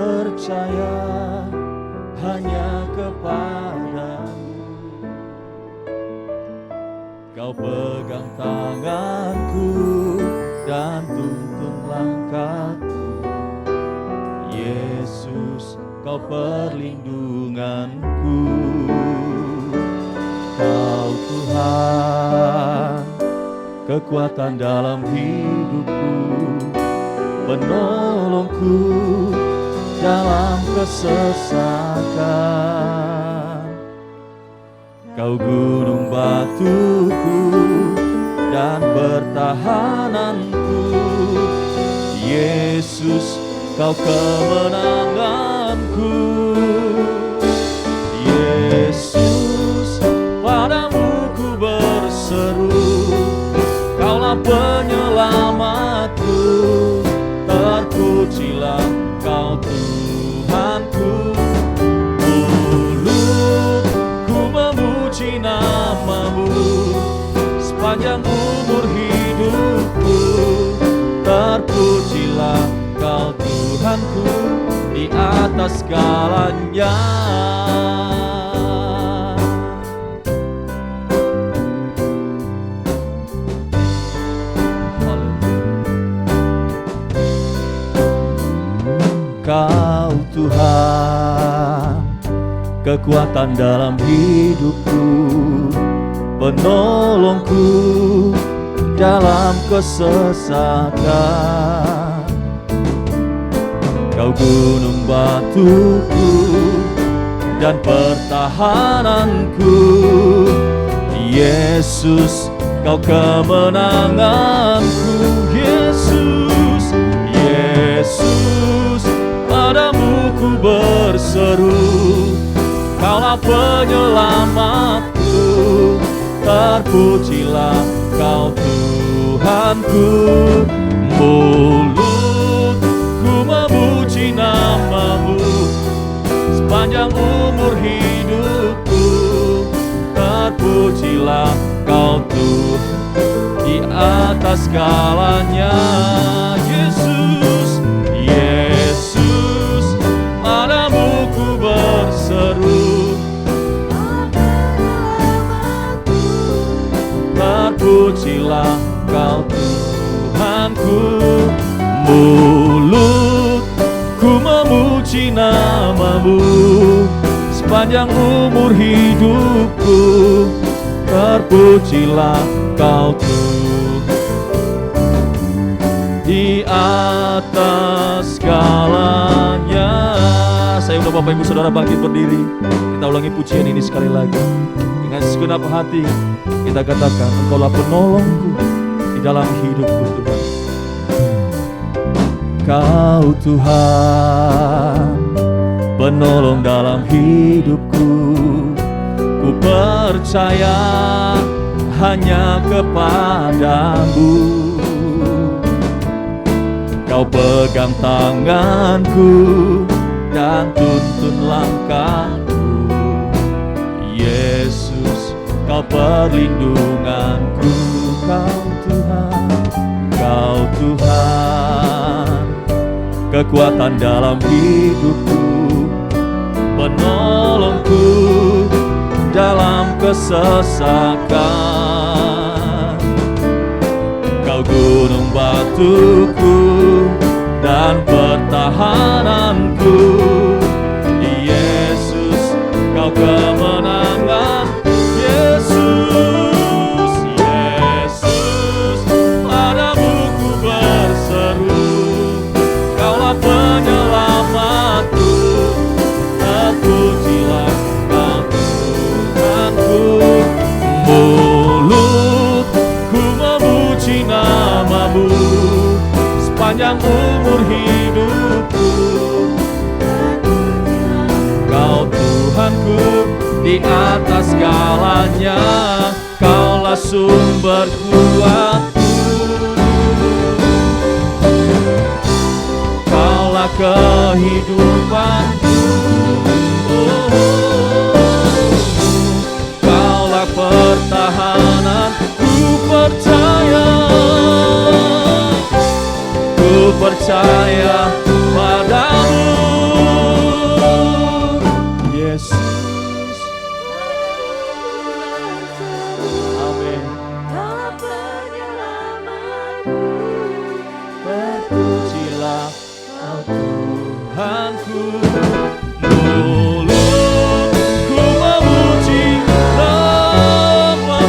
percaya hanya kepadamu. Kau pegang tanganku dan tuntun langkahku. Yesus, Kau perlindunganku. Kau Tuhan, kekuatan dalam hidupku, penolongku dalam kesesakan. Kau gunung batuku dan pertahananku. Yesus, Kau kemenanganku. Yesus, padamu ku berseru, Kaulah penyelamatku. Terpujilah Kau Tuhanku. Mulutku memuji nama-Mu sepanjang umur hidupku. Terpujilah Kau Tuhanku di atas segalanya. Kau Tuhan, kekuatan dalam hidupku, penolongku dalam kesesakan. Kau gunung batuku dan pertahananku. Yesus, Kau kemenanganku. Yesus, Yesus, padamu ku berseru, Kaulah penyelamatku. Terpujilah Kau Tuhanku. Mulutku memuji nama-Mu sepanjang umur hidupku. Terpujilah Kau Tuhan di atas segalanya. Yesus, Yesus, padamu ku berseru, terpujilah Kau Tuhanku. Mulutku memuji nama-Mu sepanjang umur hidupku. Terpujilah Kau Tuhan di atas segalanya. Saya undang Bapak Ibu Saudara bangkit berdiri. Kita ulangi pujian ini sekali lagi. Dengan segenap hati kita katakan, Engkaulah penolongku di dalam hidupku Tuhan. Kau Tuhan, penolong dalam hidupku. Ku percaya hanya kepadamu. Kau pegang tanganku dan tuntun langkahku. Yesus, Kau perlindunganku. Kau Tuhan, Kau Tuhan, kekuatan dalam hidupku, penolongku dalam kesesakan. Kau gunung batuku dan pertahananku. Yesus, Kau kemenangan. Yesus, Yesus, padamu ku berseru, Kaulah penyelamatku. Terpujilah Kau Tuhanku. Mulutku memuji nama-Mu sepanjang umur hidupku. Kau Tuhanku di atas segalanya. Kaulah sumber kuatku. Kaulah kehidupanku. Kaulah pertahanan. Ku percaya, ku percaya padamu. Tuhanku, mulutku memuji nama-Mu.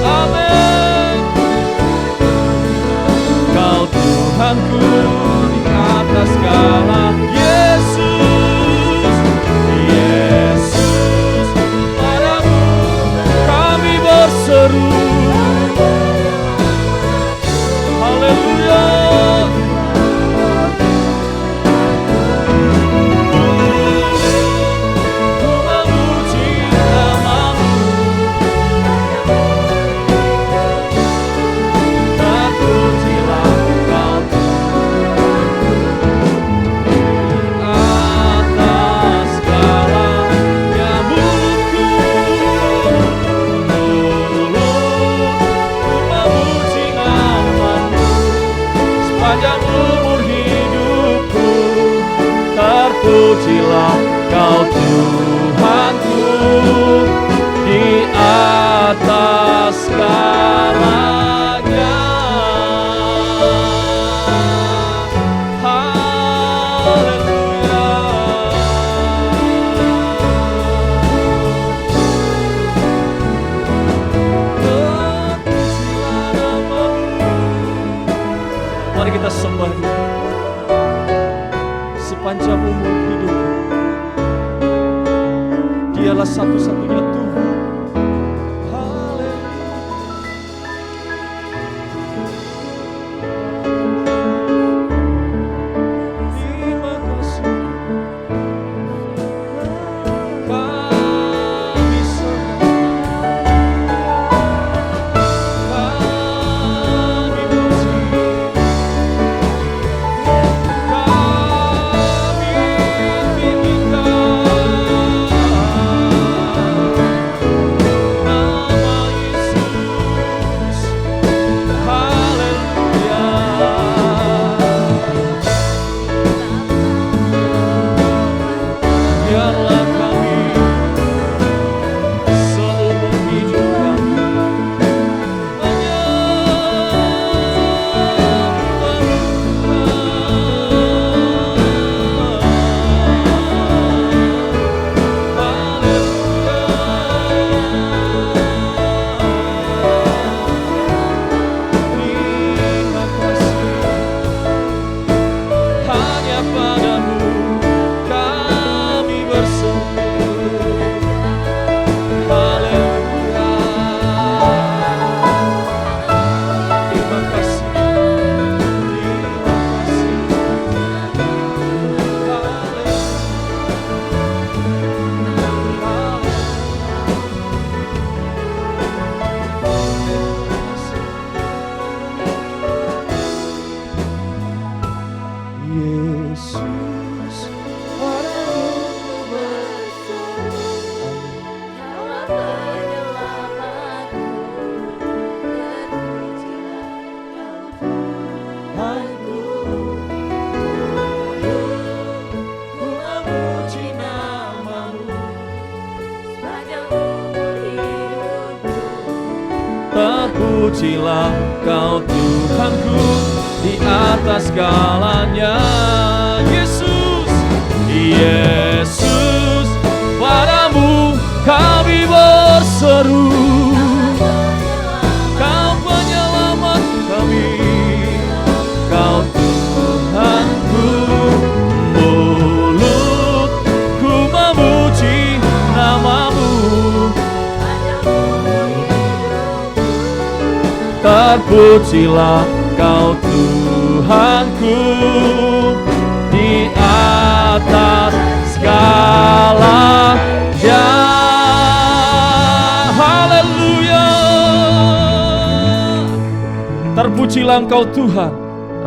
Amin. Kau Tuhanku di atas segala. Yesus, Yesus, padamu kami berseru. Haleluya. Ku memuji nama-Mu. Terpujilah Kau atas segalanya. Mulutku, mulutku memuji nama-Mu. Sepanjang umur hidupku, terpujilah Kau Tuhanku di atas segalanya. Haleluya. Terpujilah nama-Mu. Mari kita sembah Dia. Sepanjang umur hidup, Dialah satu-satunya Tuhan. Haleluya. Terima kasih. Kami kami puji. Biarlah kami seumur hidup kami Terima kasih. Hanya padamu kami berseru. Haleluya. Terima kasih. Terima kasih. Yesus, padamu berseru. Tuhanku, ku memuji nama-Mu. Terpujilah Kau Tuhanku di atas segalanya. Yesus, Yesus, padamu kami berseru. Kau penyelamat kami, Kau Tuhanku. Mulutku memuji nama-Mu. Terpujilah Kau Tuhanku di atas segalanya. Haleluya. Terpujilah Engkau Tuhan,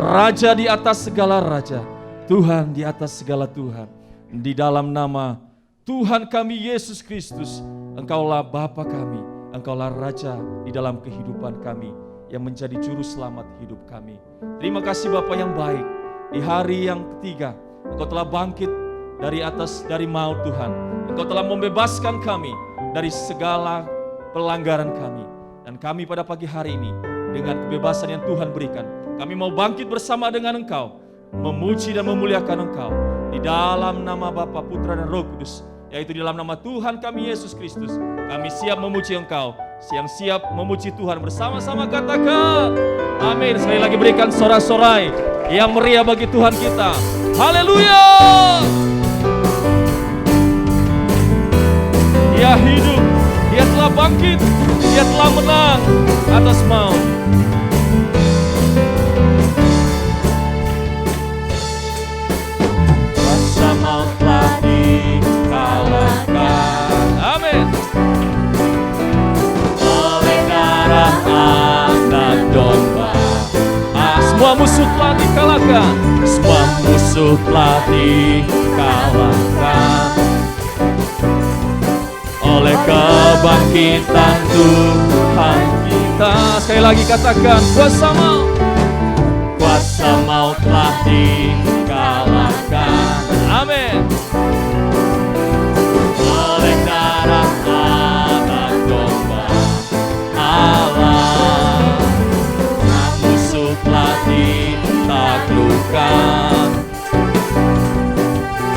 Raja di atas segala raja, Tuhan di atas segala Tuhan. Di dalam nama Tuhan kami Yesus Kristus, Engkaulah Bapa kami, Engkaulah Raja di dalam kehidupan kami, yang menjadi juru selamat hidup kami. Terima kasih Bapa yang baik. Di hari yang ketiga, Engkau telah bangkit dari maut Tuhan. Engkau telah membebaskan kami dari segala pelanggaran kami. Dan kami pada pagi hari ini, dengan kebebasan yang Tuhan berikan, kami mau bangkit bersama dengan Engkau memuji dan memuliakan Engkau di dalam nama Bapa, Putra dan Roh Kudus, yaitu di dalam nama Tuhan kami Yesus Kristus. Kami siap memuji Engkau, yang siap memuji Tuhan bersama-sama, katakan amin. Sekali lagi berikan sorak-sorai yang meriah bagi Tuhan kita. Haleluya. Dia hidup, Dia telah bangkit, Dia telah menang atas maut. Kuasa maut telah dikalahkan. Amin. Oleh darah Anak Domba, semua musuh telah dikalahkan. Semua musuh telah dikalahkan oleh kebangkitan Tuhan kita. Sekali lagi katakan, kuasa maut telah dikalahkan. Amin. Oleh darah Anak Domba Allah, musuh telah ditaklukkan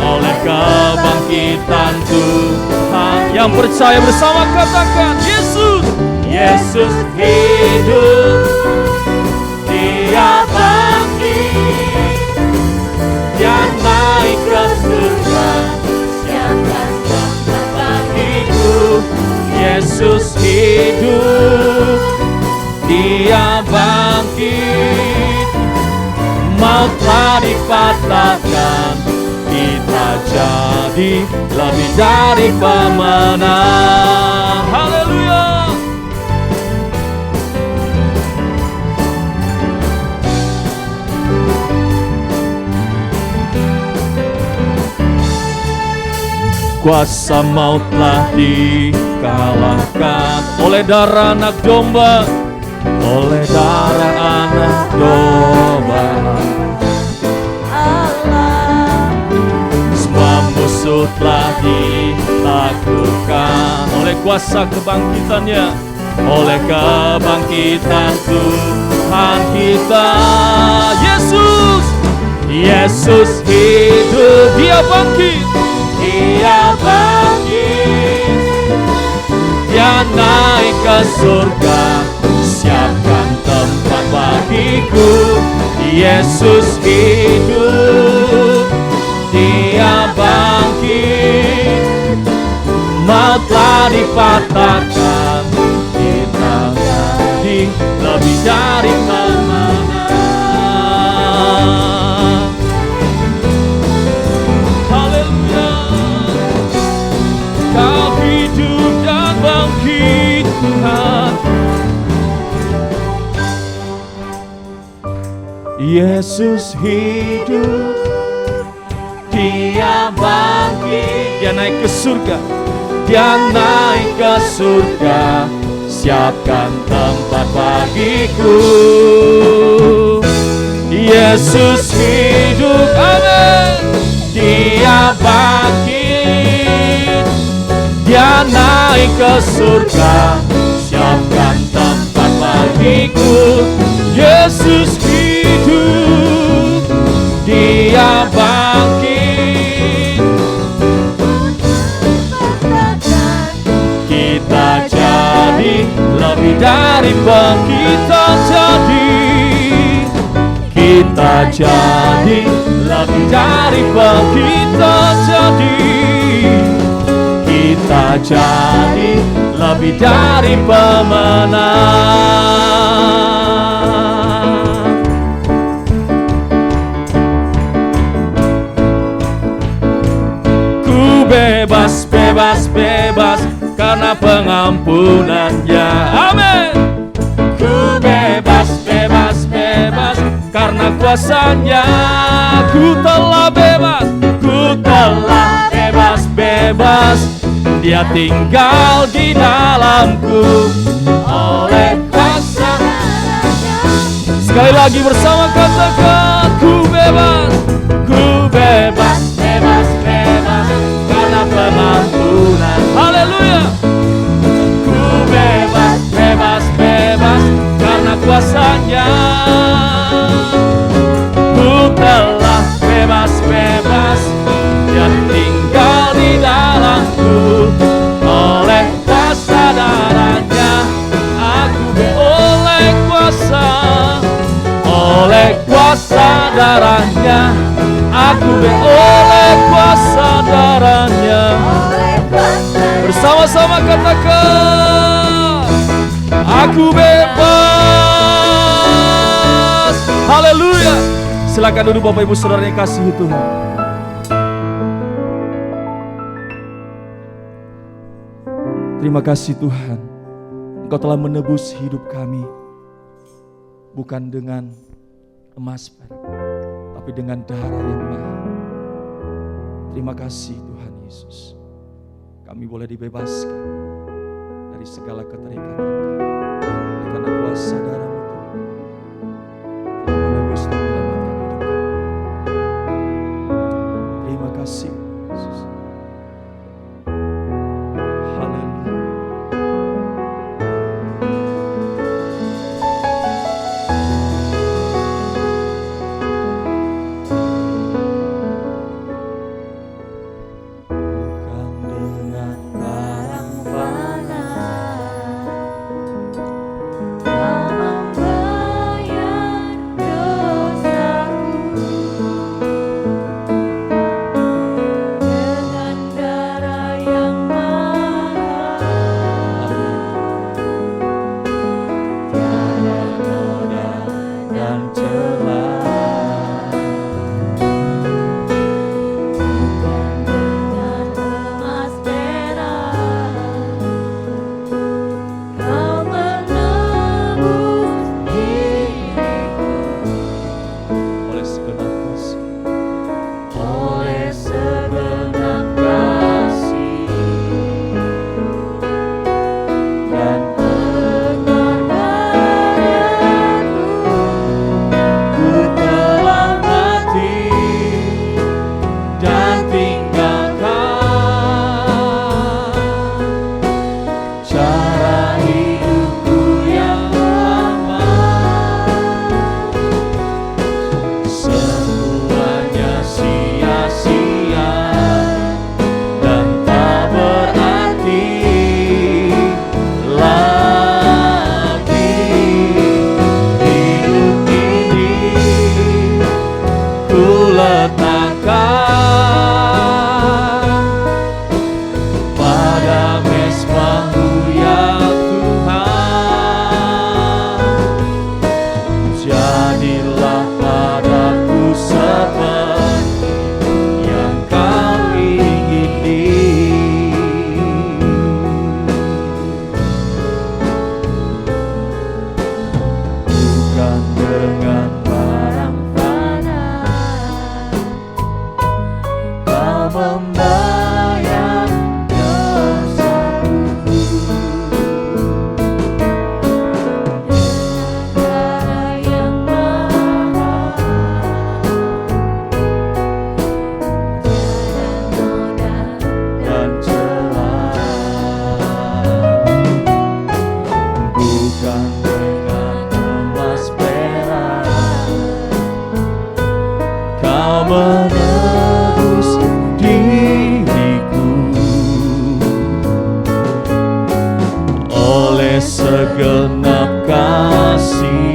oleh kebangkitan Tuhan. Yang percaya bersama katakan, Yesus hidup, Dia bangkit, Dia naik ke surga, siapkan tempat bagiku. Yesus hidup, Dia bangkit, maut telah dipatahkan, kita jadi lebih dari pemenang. Haleluya. Kuasa maut telah dikalahkan oleh darah Anak Domba, oleh darah Anak Domba. Musuh telah ditaklukkan oleh kuasa kebangkitannya, oleh kebangkitan Tuhan kita. Yesus hidup, Dia bangkit, Dia naik ke surga, siapkan tempat bagiku. Yesus hidup, Dia bangkit, maut telah dipatahkan, kita jadi lebih dari pemenang. Haleluya. Kau hidup dan bangkit Tuhan. Yesus hidup, Dia bangkit, Dia naik ke surga, Dia naik ke surga, siapkan tempat bagiku. Yesus hidup, amin. Dia bangkit, Dia naik ke surga, siapkan tempat bagiku. Yesus hidup, Dia bangkit, kita jadi lebih dari kita jadi, kita jadi lebih dari kita jadi, kita jadi lebih dari pemenang. Bebas, bebas, bebas karena pengampunannya. Amin. Ku bebas, bebas, bebas karena kuasanya. Ku telah bebas, ku telah bebas, bebas. Dia tinggal di dalamku oleh kuasa. Sekali lagi bersama katakan, ku bebas, bebas, bebas karena pengampunan. Haleluya. Ku bebas, bebas, bebas karena kuasanya. Ku telah Sama-sama katakan, aku bebas. Haleluya. Silakan duduk Bapak Ibu Saudara yang kasih Tuhan. Terima kasih Tuhan, Engkau telah menebus hidup kami, bukan dengan emas perak, tapi dengan darah yang mahal. Terima kasih Tuhan Yesus, kami boleh dibebaskan dari segala keterikatan kami, karena kuasa darah-Mu Tuhan telah menebus dan menyelamatkan hidup kami. Terima kasih Yesus. Haleluya. menebus diriku oleh segenap kasih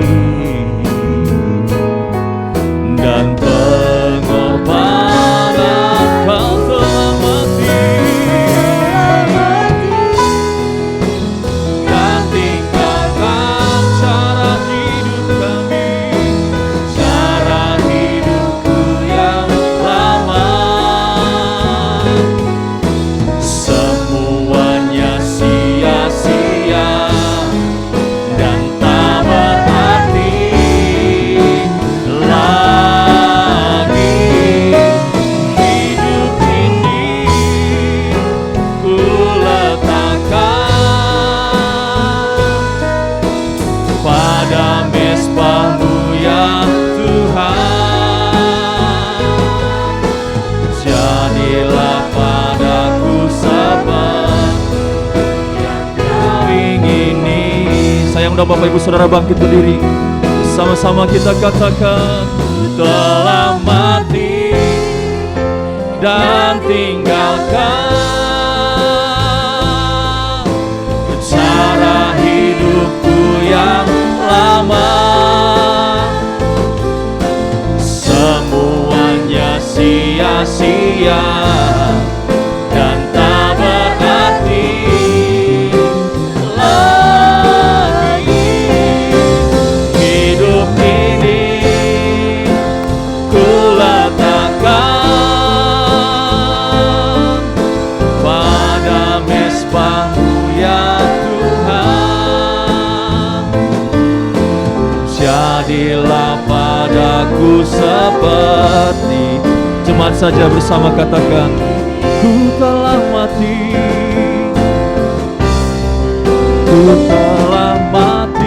dan pengorbanan Kau telah mati dan tinggalkan cara hidup kami, cara hidupku yang lama. Semuanya sia-sia dan tak berarti lagi. Hidup ini ku letakkan pada mezbah-Mu ya Tuhan. Jadilah padaku seperti yang Kau ingini. Saya undang Bapak Ibu Saudara bangkit berdiri. Sama-sama kita katakan, telah mati dan tinggalkan cara hidupku yang lama. Semuanya sia-sia dan tak berarti seperti. Jemaat saja bersama katakan, ku telah mati, ku telah mati.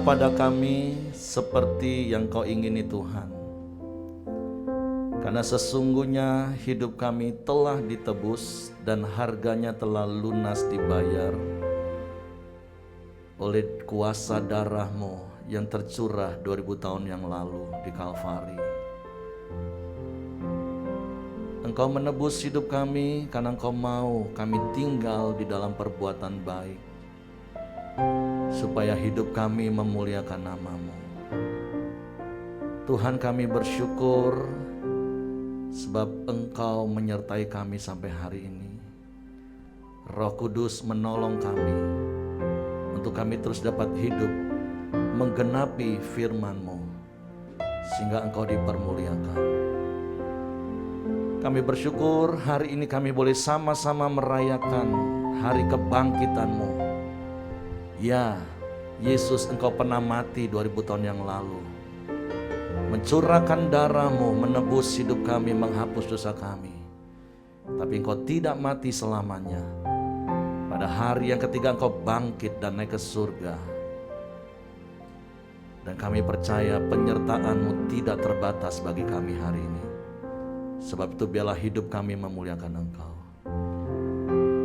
Pada kami seperti yang Kau ingini Tuhan, karena sesungguhnya hidup kami telah ditebus dan harganya telah lunas dibayar oleh kuasa darah-Mu yang tercurah 2000 tahun yang lalu di Kalvari. Engkau menebus hidup kami karena Engkau mau kami tinggal di dalam perbuatan baik, supaya hidup kami memuliakan nama-Mu. Tuhan, kami bersyukur sebab Engkau menyertai kami sampai hari ini. Roh Kudus menolong kami untuk kami terus dapat hidup menggenapi firman-Mu sehingga Engkau dipermuliakan. Kami bersyukur hari ini kami boleh sama-sama merayakan hari kebangkitan-Mu. Ya, Yesus, Engkau pernah mati 2000 tahun yang lalu, mencurahkan darah-Mu, menebus hidup kami, menghapus dosa kami. Tapi Engkau tidak mati selamanya. Pada hari yang ketiga Engkau bangkit dan naik ke surga. Dan kami percaya penyertaan-Mu tidak terbatas bagi kami hari ini. Sebab itu biarlah hidup kami memuliakan Engkau.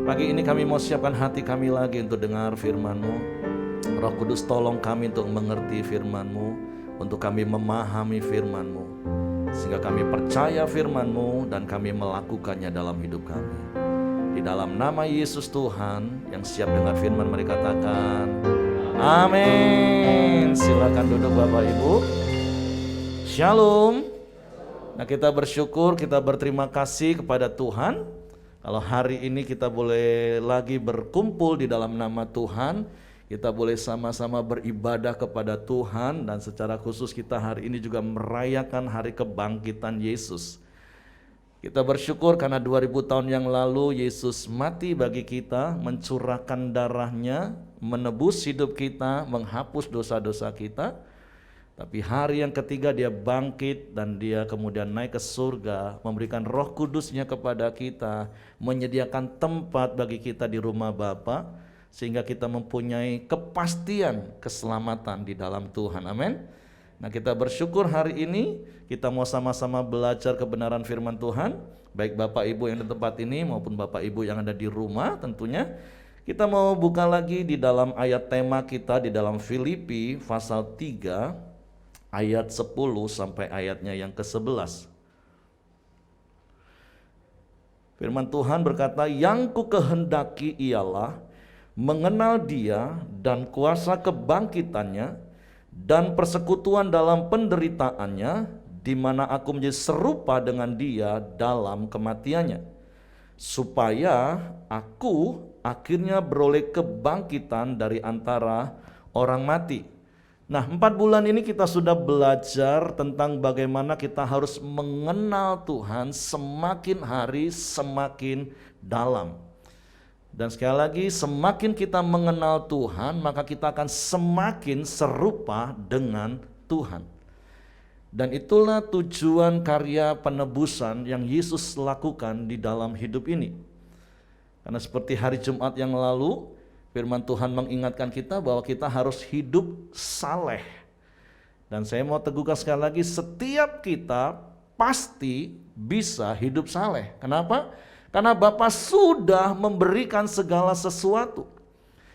Pagi ini kami mau siapkan hati kami lagi untuk dengar firman-Mu. Roh Kudus tolong kami untuk mengerti firman-Mu, untuk kami memahami firman-Mu, sehingga kami percaya firman-Mu dan kami melakukannya dalam hidup kami. Di dalam nama Yesus Tuhan, yang siap dengar firman mari katakan amin. Silakan duduk Bapak Ibu. Shalom. Nah, kita bersyukur, kita berterima kasih kepada Tuhan kalau hari ini kita boleh lagi berkumpul di dalam nama Tuhan. Kita boleh sama-sama beribadah kepada Tuhan, dan secara khusus kita hari ini juga merayakan hari kebangkitan Yesus. Kita bersyukur karena 2000 tahun yang lalu Yesus mati bagi kita, mencurahkan darahnya, menebus hidup kita, menghapus dosa-dosa kita. Tapi hari yang ketiga dia bangkit dan dia kemudian naik ke surga, memberikan Roh Kudusnya kepada kita, menyediakan tempat bagi kita di rumah Bapa, sehingga kita mempunyai kepastian keselamatan di dalam Tuhan. Amin. Nah, kita bersyukur hari ini kita mau sama-sama belajar kebenaran firman Tuhan, baik Bapak Ibu yang di tempat ini maupun Bapak Ibu yang ada di rumah tentunya. Kita mau buka lagi di dalam ayat tema kita di dalam Filipi pasal 3 ayat 10 sampai ayatnya yang ke-11. Firman Tuhan berkata, "Yang ku kehendaki ialah mengenal Dia dan kuasa kebangkitannya dan persekutuan dalam penderitaannya, di mana aku menjadi serupa dengan Dia dalam kematiannya, supaya aku akhirnya beroleh kebangkitan dari antara orang mati." Nah, 4 bulan ini kita sudah belajar tentang bagaimana kita harus mengenal Tuhan semakin hari semakin dalam. Dan sekali lagi, semakin kita mengenal Tuhan, maka kita akan semakin serupa dengan Tuhan. Dan itulah tujuan karya penebusan yang Yesus lakukan di dalam hidup ini. Karena seperti hari Jumat yang lalu, firman Tuhan mengingatkan kita bahwa kita harus hidup saleh. Dan saya mau teguhkan sekali lagi, setiap kita pasti bisa hidup saleh. Kenapa? Karena Bapa sudah memberikan segala sesuatu.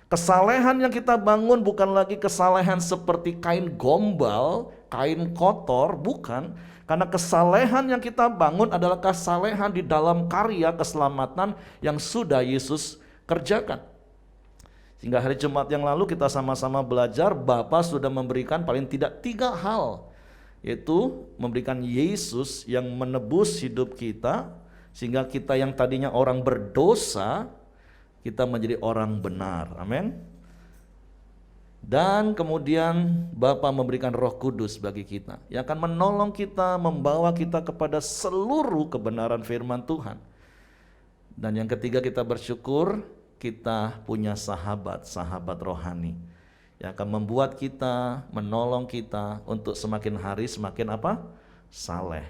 Kesalehan yang kita bangun bukan lagi kesalehan seperti kain gombal, kain kotor, bukan. Karena kesalehan yang kita bangun adalah kesalehan di dalam karya keselamatan yang sudah Yesus kerjakan. Sehingga hari Jumat yang lalu kita sama-sama belajar Bapa sudah memberikan paling tidak 3 hal. Yaitu memberikan Yesus yang menebus hidup kita, sehingga kita yang tadinya orang berdosa, kita menjadi orang benar. Amin. Dan kemudian Bapa memberikan Roh Kudus bagi kita, yang akan menolong kita, membawa kita kepada seluruh kebenaran firman Tuhan. Dan yang ketiga, kita bersyukur kita punya sahabat rohani yang akan membuat kita, menolong kita untuk semakin hari semakin apa? Saleh.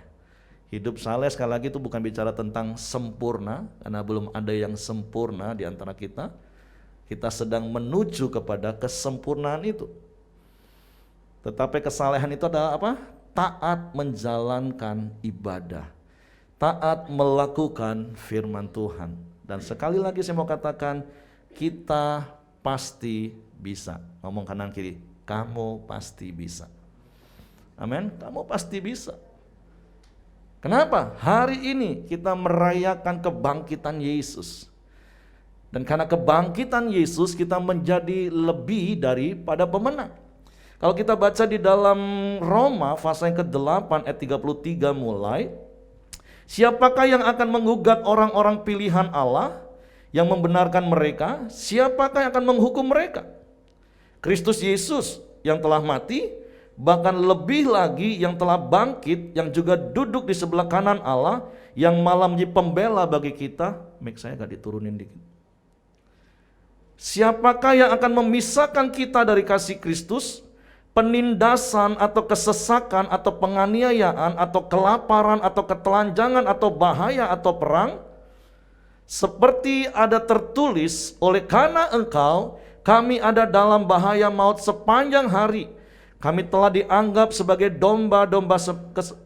Hidup saleh sekali lagi itu bukan bicara tentang sempurna, karena belum ada yang sempurna di antara kita. Kita sedang menuju kepada kesempurnaan itu. Tetapi kesalehan itu adalah apa? Taat menjalankan ibadah, taat melakukan firman Tuhan. Dan sekali lagi saya mau katakan, kita pasti bisa. Ngomong kanan kiri, kamu pasti bisa. Amin, kamu pasti bisa. Kenapa? Hari ini kita merayakan kebangkitan Yesus. Dan karena kebangkitan Yesus kita menjadi lebih daripada pemenang. Kalau kita baca di dalam Roma pasal yang ke-8 ayat 33 mulai, siapakah yang akan menggugat orang-orang pilihan Allah yang membenarkan mereka? Siapakah yang akan menghukum mereka? Kristus Yesus yang telah mati, bahkan lebih lagi yang telah bangkit, yang juga duduk di sebelah kanan Allah, yang malah menjadi pembela bagi kita. Mic saya agak diturunin dikit. Siapakah yang akan memisahkan kita dari kasih Kristus? Penindasan atau kesesakan atau penganiayaan atau kelaparan atau ketelanjangan atau bahaya atau perang? Seperti ada tertulis, oleh karena engkau kami ada dalam bahaya maut sepanjang hari. Kami telah dianggap sebagai domba-domba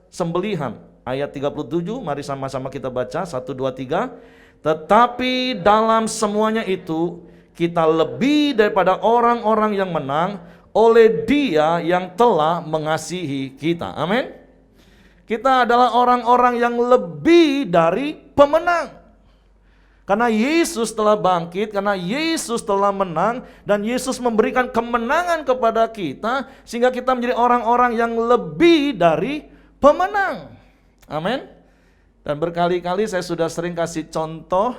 sembelihan. Ayat 37, mari sama-sama kita baca, 1, 2, 3. Tetapi dalam semuanya itu, kita lebih daripada orang-orang yang menang, oleh Dia yang telah mengasihi kita. Amin. Kita adalah orang-orang yang lebih dari pemenang. Karena Yesus telah bangkit, karena Yesus telah menang, dan Yesus memberikan kemenangan kepada kita, sehingga kita menjadi orang-orang yang lebih dari pemenang. Amin. Dan berkali-kali saya sudah sering kasih contoh,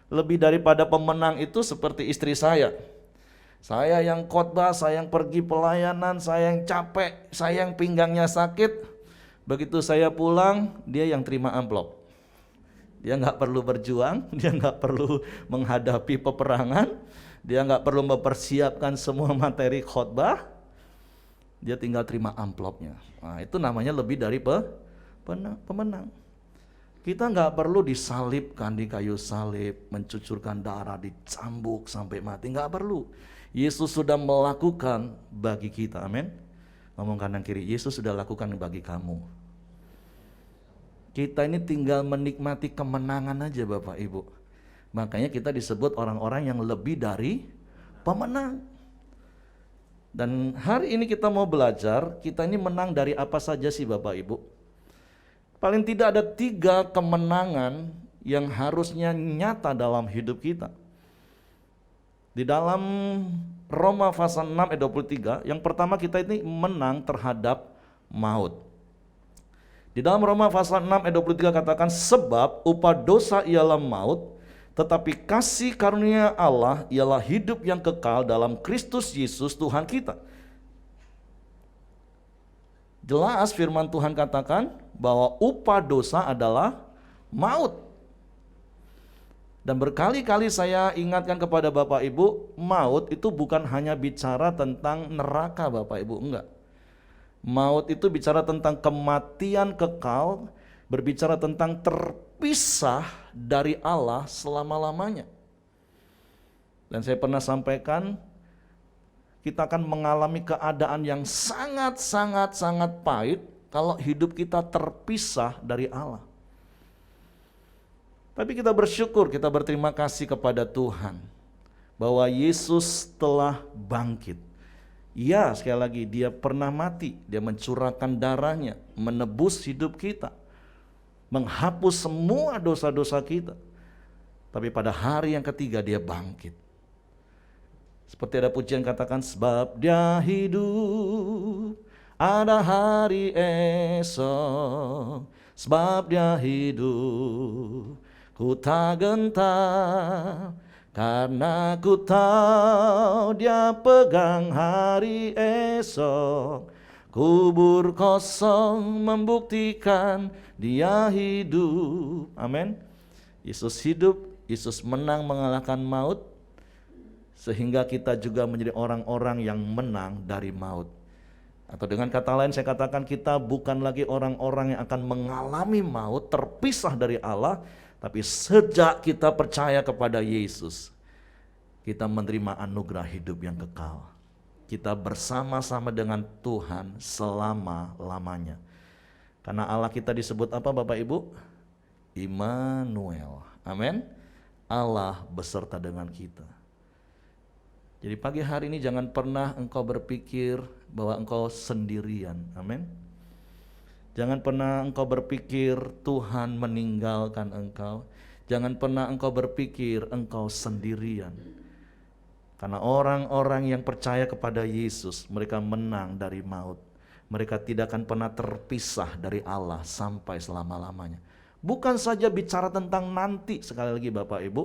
lebih daripada pemenang itu seperti istri saya. Saya yang khotbah, saya yang pergi pelayanan, saya yang capek, saya yang pinggangnya sakit. Begitu saya pulang, dia yang terima amplop. Dia nggak perlu berjuang, dia nggak perlu menghadapi peperangan, dia nggak perlu mempersiapkan semua materi khotbah, dia tinggal terima amplopnya. Nah, itu namanya lebih dari pemenang. Kita nggak perlu disalibkan di kayu salib, mencucurkan darah, dicambuk sampai mati, nggak perlu. Yesus sudah melakukan bagi kita, amin. ngomong kanan kiri, Yesus sudah lakukan bagi kamu. Kita ini tinggal menikmati kemenangan aja Bapak Ibu. Makanya kita disebut orang-orang yang lebih dari pemenang. Dan hari ini kita mau belajar, kita ini menang dari apa saja sih Bapak Ibu? Paling tidak ada 3 kemenangan yang harusnya nyata dalam hidup kita. Di dalam Roma pasal 6 ayat 23, yang pertama kita ini menang terhadap maut. Di dalam Roma pasal 6 ayat 23 katakan, sebab upah dosa ialah maut, tetapi kasih karunia Allah ialah hidup yang kekal dalam Kristus Yesus Tuhan kita. Jelas firman Tuhan katakan bahwa upah dosa adalah maut. Dan berkali-kali saya ingatkan kepada Bapak Ibu, maut itu bukan hanya bicara tentang neraka Bapak Ibu, enggak. Maut itu bicara tentang kematian kekal, berbicara tentang terpisah dari Allah selama-lamanya. Dan saya pernah sampaikan, kita akan mengalami keadaan yang sangat pahit kalau hidup kita terpisah dari Allah. Tapi kita bersyukur, kita berterima kasih kepada Tuhan bahwa Yesus telah bangkit. Ya, sekali lagi dia pernah mati, dia mencurahkan darahnya, menebus hidup kita, menghapus semua dosa-dosa kita. Tapi pada hari yang ketiga dia bangkit. Seperti ada pujian katakan, sebab dia hidup, ada hari esok, sebab dia hidup, ku tak gentar, karena ku tahu dia pegang hari esok. Kubur kosong membuktikan dia hidup. Amin. Yesus hidup, Yesus menang mengalahkan maut, sehingga kita juga menjadi orang-orang yang menang dari maut. Atau dengan kata lain saya katakan, kita bukan lagi orang-orang yang akan mengalami maut, terpisah dari Allah, tapi sejak kita percaya kepada Yesus, kita menerima anugerah hidup yang kekal. Kita bersama-sama dengan Tuhan selama-lamanya. Karena Allah kita disebut apa Bapak Ibu? Immanuel. Amin. Allah beserta dengan kita. Jadi pagi hari ini jangan pernah engkau berpikir bahwa engkau sendirian. Amin. Jangan pernah engkau berpikir Tuhan meninggalkan engkau. Jangan pernah engkau berpikir engkau sendirian. Karena orang-orang yang percaya kepada Yesus, mereka menang dari maut. Mereka tidak akan pernah terpisah dari Allah sampai selama-lamanya. Bukan saja bicara tentang nanti, sekali lagi Bapak Ibu,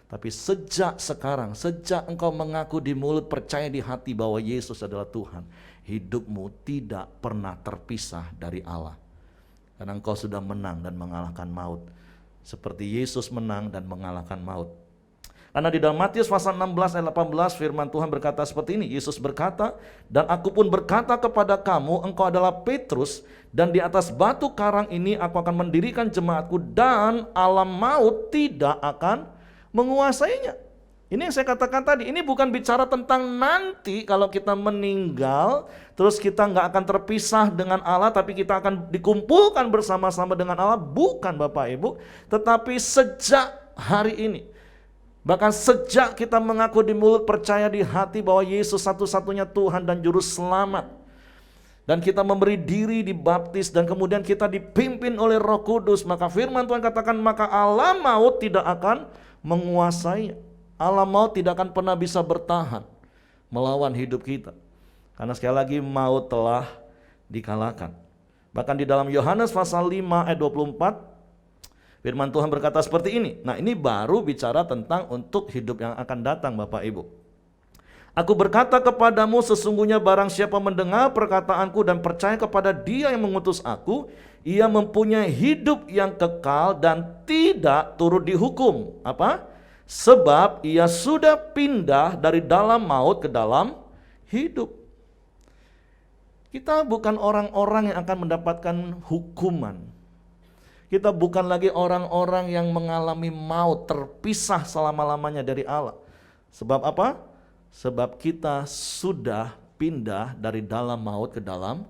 tapi sejak sekarang, sejak engkau mengaku di mulut, percaya di hati bahwa Yesus adalah Tuhan, hidupmu tidak pernah terpisah dari Allah. Karena engkau sudah menang dan mengalahkan maut. Seperti Yesus menang dan mengalahkan maut. Karena di dalam Matius pasal 16 ayat 18 firman Tuhan berkata seperti ini. Yesus berkata, dan aku pun berkata kepada kamu, engkau adalah Petrus, dan di atas batu karang ini aku akan mendirikan jemaatku, dan alam maut tidak akan menguasainya. Ini yang saya katakan tadi, ini bukan bicara tentang nanti kalau kita meninggal, terus kita nggak akan terpisah dengan Allah, tapi kita akan dikumpulkan bersama-sama dengan Allah. Bukan Bapak Ibu, tetapi sejak hari ini, bahkan sejak kita mengaku di mulut, percaya di hati bahwa Yesus satu-satunya Tuhan dan Juru Selamat, dan kita memberi diri dibaptis, dan kemudian kita dipimpin oleh Roh Kudus, maka firman Tuhan katakan, maka alam maut tidak akan menguasai. Alam maut tidak akan pernah bisa bertahan melawan hidup kita. Karena sekali lagi maut telah dikalahkan. Bahkan di dalam Yohanes pasal 5 ayat 24, firman Tuhan berkata seperti ini. Nah, ini baru bicara tentang untuk hidup yang akan datang Bapak Ibu. Aku berkata kepadamu, sesungguhnya barang siapa mendengar perkataanku dan percaya kepada Dia yang mengutus aku, ia mempunyai hidup yang kekal dan tidak turut dihukum. Apa? Sebab ia sudah pindah dari dalam maut ke dalam hidup. Kita bukan orang-orang yang akan mendapatkan hukuman. Kita bukan lagi orang-orang yang mengalami maut, terpisah selama-lamanya dari Allah. Sebab apa? Sebab kita sudah pindah dari dalam maut ke dalam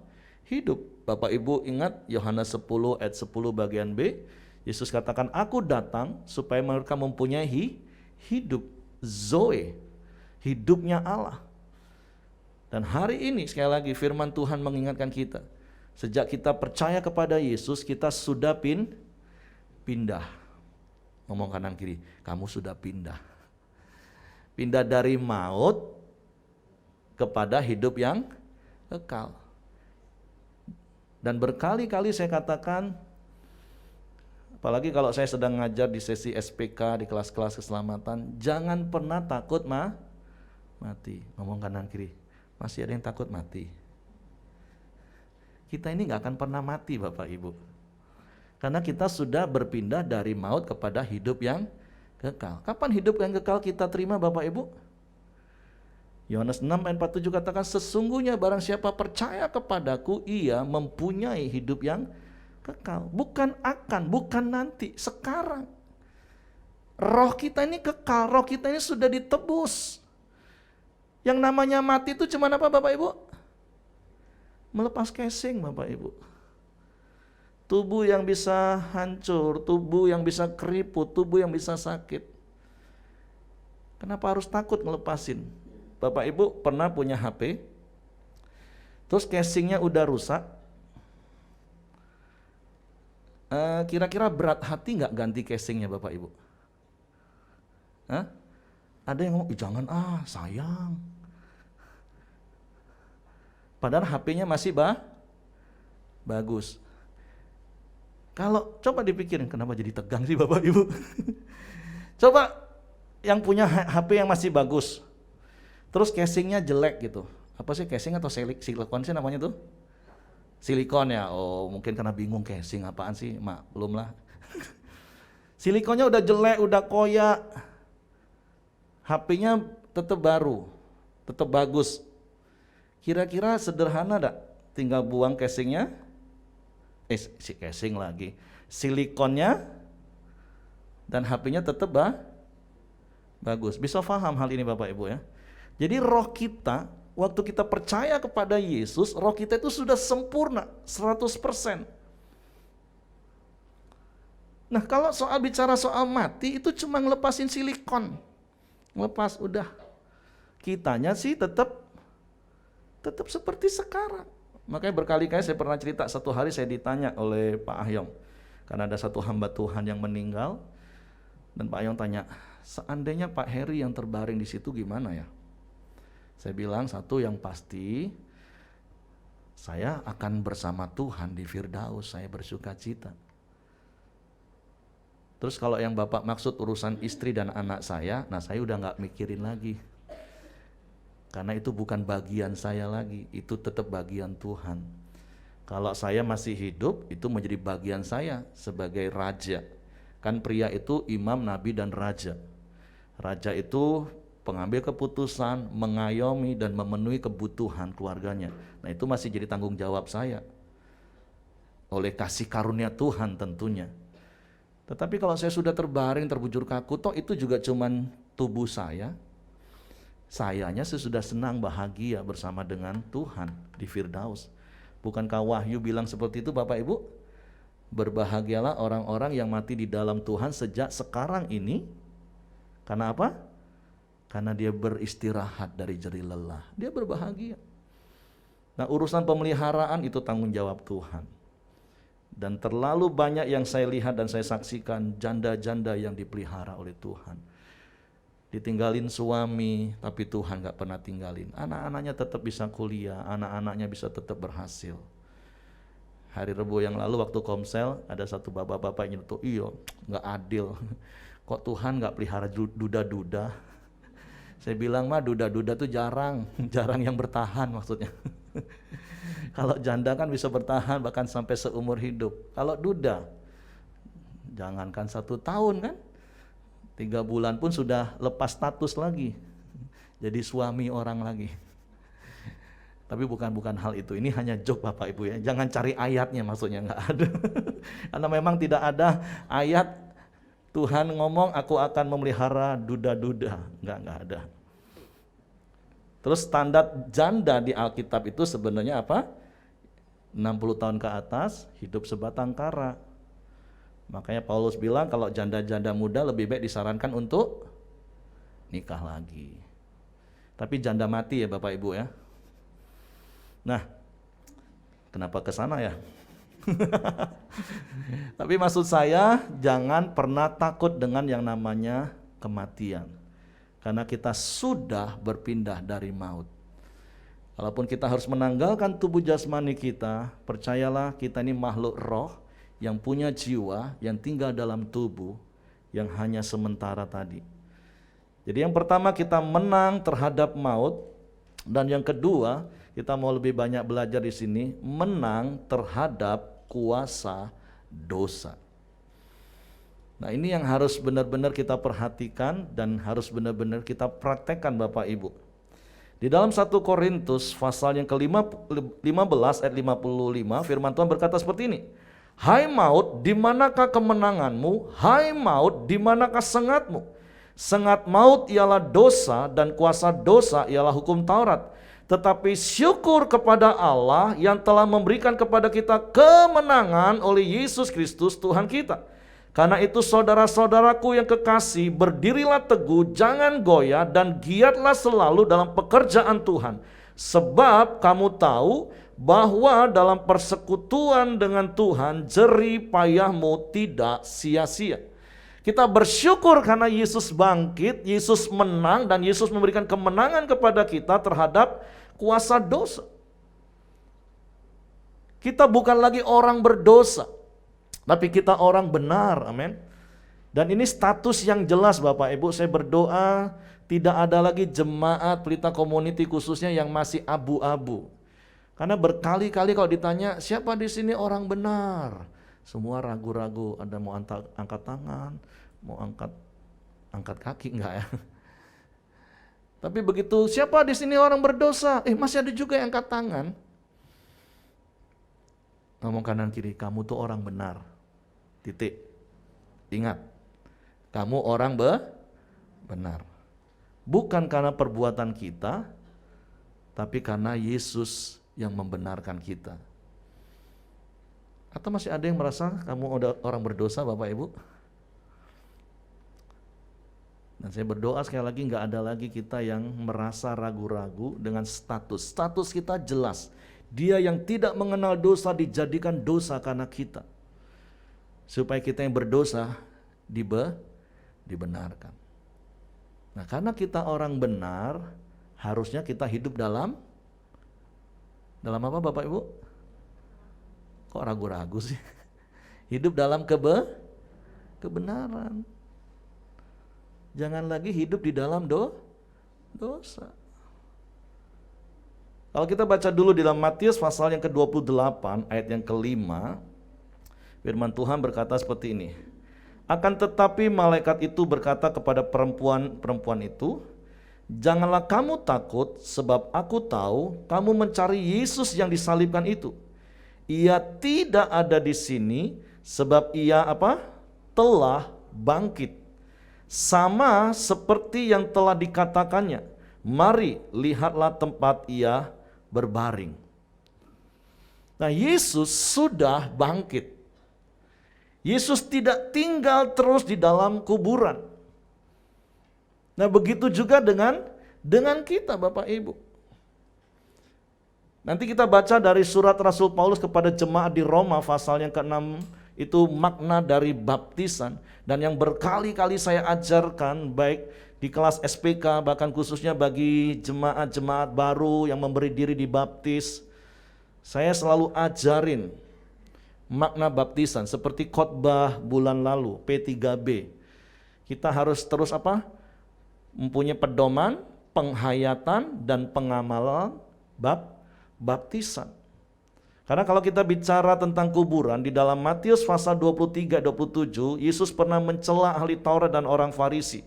hidup. Bapak Ibu ingat Yohanes 10 ayat 10 bagian B, Yesus katakan, aku datang supaya mereka mempunyai hidup, Zoe, hidupnya Allah. Dan hari ini sekali lagi firman Tuhan mengingatkan kita, sejak kita percaya kepada Yesus, kita sudah pindah. Ngomong kanan kiri, kamu sudah pindah. Pindah dari maut kepada hidup yang kekal. Dan berkali-kali saya katakan, apalagi kalau saya sedang ngajar di sesi SPK, di kelas-kelas keselamatan, jangan pernah takut mati. Ngomong kanan kiri, masih ada yang takut mati. Kita ini gak akan pernah mati Bapak Ibu. Karena kita sudah berpindah dari maut kepada hidup yang kekal. Kapan hidup yang kekal kita terima Bapak Ibu? Yohanes 6 ayat 47 katakan, sesungguhnya barang siapa percaya kepadaku, ia mempunyai hidup yang kekal. Bukan akan, bukan nanti, sekarang. Roh kita ini kekal, roh kita ini sudah ditebus. Yang namanya mati itu cuma apa Bapak Ibu? Melepas casing Bapak Ibu. Tubuh yang bisa hancur, tubuh yang bisa keriput, tubuh yang bisa sakit. Kenapa harus takut ngelepasin? Bapak Ibu pernah punya HP, terus casingnya udah rusak, kira-kira berat hati nggak ganti casingnya Bapak Ibu? Hah? Ada yang ngomong, jangan sayang. Padahal HP-nya masih bagus. Kalau coba dipikirin, kenapa jadi tegang sih Bapak Ibu? Coba yang punya HP yang masih bagus, terus casingnya jelek gitu. Apa sih casing atau silikon sih namanya tuh? Silikon ya, oh mungkin karena bingung casing apaan sih, belum lah. Silikonnya udah jelek, udah koyak. HP-nya tetap baru, tetap bagus. Kira-kira sederhana enggak? Tinggal buang casingnya, si casing lagi, silikonnya, dan HP-nya tetap bagus. Bisa paham hal ini Bapak Ibu ya? Jadi roh kita, waktu kita percaya kepada Yesus, roh kita itu sudah sempurna, 100%. Nah kalau bicara soal mati, itu cuma ngelepasin silikon. Ngelepas, udah. Kitanya sih tetap seperti sekarang. Makanya berkali-kali saya pernah cerita, satu hari saya ditanya oleh Pak Ahyong. Karena ada satu hamba Tuhan yang meninggal, dan Pak Ahyong tanya, seandainya Pak Heri yang terbaring di situ gimana ya? Saya bilang satu yang pasti, saya akan bersama Tuhan di Firdaus, saya bersuka cita. Terus kalau yang Bapak maksud urusan istri dan anak saya, nah saya udah gak mikirin lagi. Karena itu bukan bagian saya lagi, itu tetap bagian Tuhan. Kalau saya masih hidup, itu menjadi bagian saya sebagai raja. Kan pria itu imam, nabi, dan raja. Raja itu pengambil keputusan, mengayomi dan memenuhi kebutuhan keluarganya. Nah itu masih jadi tanggung jawab saya. Oleh kasih karunia Tuhan tentunya. Tetapi kalau saya sudah terbaring, terbujur kaku, toh itu juga cuman tubuh saya. Sayanya sudah senang, bahagia bersama dengan Tuhan di Firdaus. Bukankah Wahyu bilang seperti itu Bapak Ibu? Berbahagialah orang-orang yang mati di dalam Tuhan sejak sekarang ini. Karena apa? Karena dia beristirahat dari jerih lelah. Dia berbahagia. Nah urusan pemeliharaan itu tanggung jawab Tuhan. Dan terlalu banyak yang saya lihat dan saya saksikan janda-janda yang dipelihara oleh Tuhan. Ditinggalin suami, tapi Tuhan gak pernah tinggalin. Anak-anaknya tetap bisa kuliah, anak-anaknya bisa tetap berhasil. Hari Rabu yang lalu waktu komsel, ada satu bapak-bapak yang nyetuh, iyo gak adil. Kok Tuhan gak pelihara duda-duda? Saya bilang mah duda-duda tuh jarang yang bertahan maksudnya. Kalau janda kan bisa bertahan bahkan sampai seumur hidup. Kalau duda, jangankan 1 tahun kan, 3 bulan pun sudah lepas status lagi, jadi suami orang lagi. Tapi bukan hal itu, ini hanya joke Bapak Ibu ya. Jangan cari ayatnya, maksudnya nggak ada. Karena memang tidak ada ayat Tuhan ngomong aku akan memelihara duda-duda, nggak ada. Terus standar janda di Alkitab itu sebenarnya apa? 60 tahun ke atas, hidup sebatang kara. Makanya Paulus bilang kalau janda-janda muda lebih baik disarankan untuk nikah lagi. Tapi janda mati ya Bapak Ibu ya. Nah, kenapa ke sana ya? Tapi maksud saya jangan pernah takut dengan yang namanya kematian. Karena kita sudah berpindah dari maut. Walaupun kita harus menanggalkan tubuh jasmani kita, percayalah kita ini makhluk roh yang punya jiwa, yang tinggal dalam tubuh, yang hanya sementara tadi. Jadi yang pertama kita menang terhadap maut, dan yang kedua kita mau lebih banyak belajar di sini, menang terhadap kuasa dosa. Nah ini yang harus benar-benar kita perhatikan dan harus benar-benar kita praktekkan Bapak Ibu. Di dalam 1 Korintus pasal yang ke-15 ayat 55 firman Tuhan berkata seperti ini. Hai maut, di manakah kemenanganmu? Hai maut, di manakah sengatmu? Sengat maut ialah dosa dan kuasa dosa ialah hukum Taurat. Tetapi syukur kepada Allah yang telah memberikan kepada kita kemenangan oleh Yesus Kristus Tuhan kita. Karena itu saudara-saudaraku yang kekasih, berdirilah teguh, jangan goyah dan giatlah selalu dalam pekerjaan Tuhan. Sebab kamu tahu bahwa dalam persekutuan dengan Tuhan jerih payahmu tidak sia-sia. Kita bersyukur karena Yesus bangkit, Yesus menang dan Yesus memberikan kemenangan kepada kita terhadap kuasa dosa. Kita bukan lagi orang berdosa, tapi kita orang benar, amin. Dan ini status yang jelas Bapak Ibu, saya berdoa tidak ada lagi jemaat Pelita Community khususnya yang masih abu-abu. Karena berkali-kali kalau ditanya siapa di sini orang benar, semua ragu-ragu, ada mau angkat tangan, mau angkat kaki enggak ya? Tapi begitu siapa di sini orang berdosa, masih ada juga yang angkat tangan. Ngomong kanan kiri, kamu tuh orang benar. Titik. Ingat, kamu orang benar. Bukan karena perbuatan kita, tapi karena Yesus yang membenarkan kita. Atau masih ada yang merasa kamu orang berdosa Bapak Ibu? Dan saya berdoa sekali lagi gak ada lagi kita yang merasa ragu-ragu dengan status. Status kita jelas. Dia yang tidak mengenal dosa dijadikan dosa karena kita. Supaya kita yang berdosa dibenarkan. Nah karena kita orang benar, harusnya kita hidup dalam apa Bapak Ibu? Kok ragu-ragu sih? Hidup dalam kebenaran. Jangan lagi hidup di dalam dosa. Kalau kita baca dulu di dalam Matius pasal yang ke-28 ayat yang ke-5, firman Tuhan berkata seperti ini. Akan tetapi malaikat itu berkata kepada perempuan itu, janganlah kamu takut, sebab aku tahu kamu mencari Yesus yang disalibkan itu. Ia tidak ada di sini, sebab ia telah bangkit. Sama seperti yang telah dikatakannya. Mari lihatlah tempat ia berbaring. Nah, Yesus sudah bangkit. Yesus tidak tinggal terus di dalam kuburan. Nah, begitu juga dengan kita Bapak Ibu. Nanti kita baca dari surat Rasul Paulus kepada jemaat di Roma pasal yang ke-6, itu makna dari baptisan. Dan yang berkali-kali saya ajarkan baik di kelas SPK, bahkan khususnya bagi jemaat-jemaat baru yang memberi diri dibaptis, saya selalu ajarin makna baptisan seperti khotbah bulan lalu P3B. Kita harus terus mempunyai pedoman, penghayatan dan pengamalan baptisan. Karena kalau kita bicara tentang kuburan di dalam Matius pasal 23-27, Yesus pernah mencela ahli Taurat dan orang Farisi.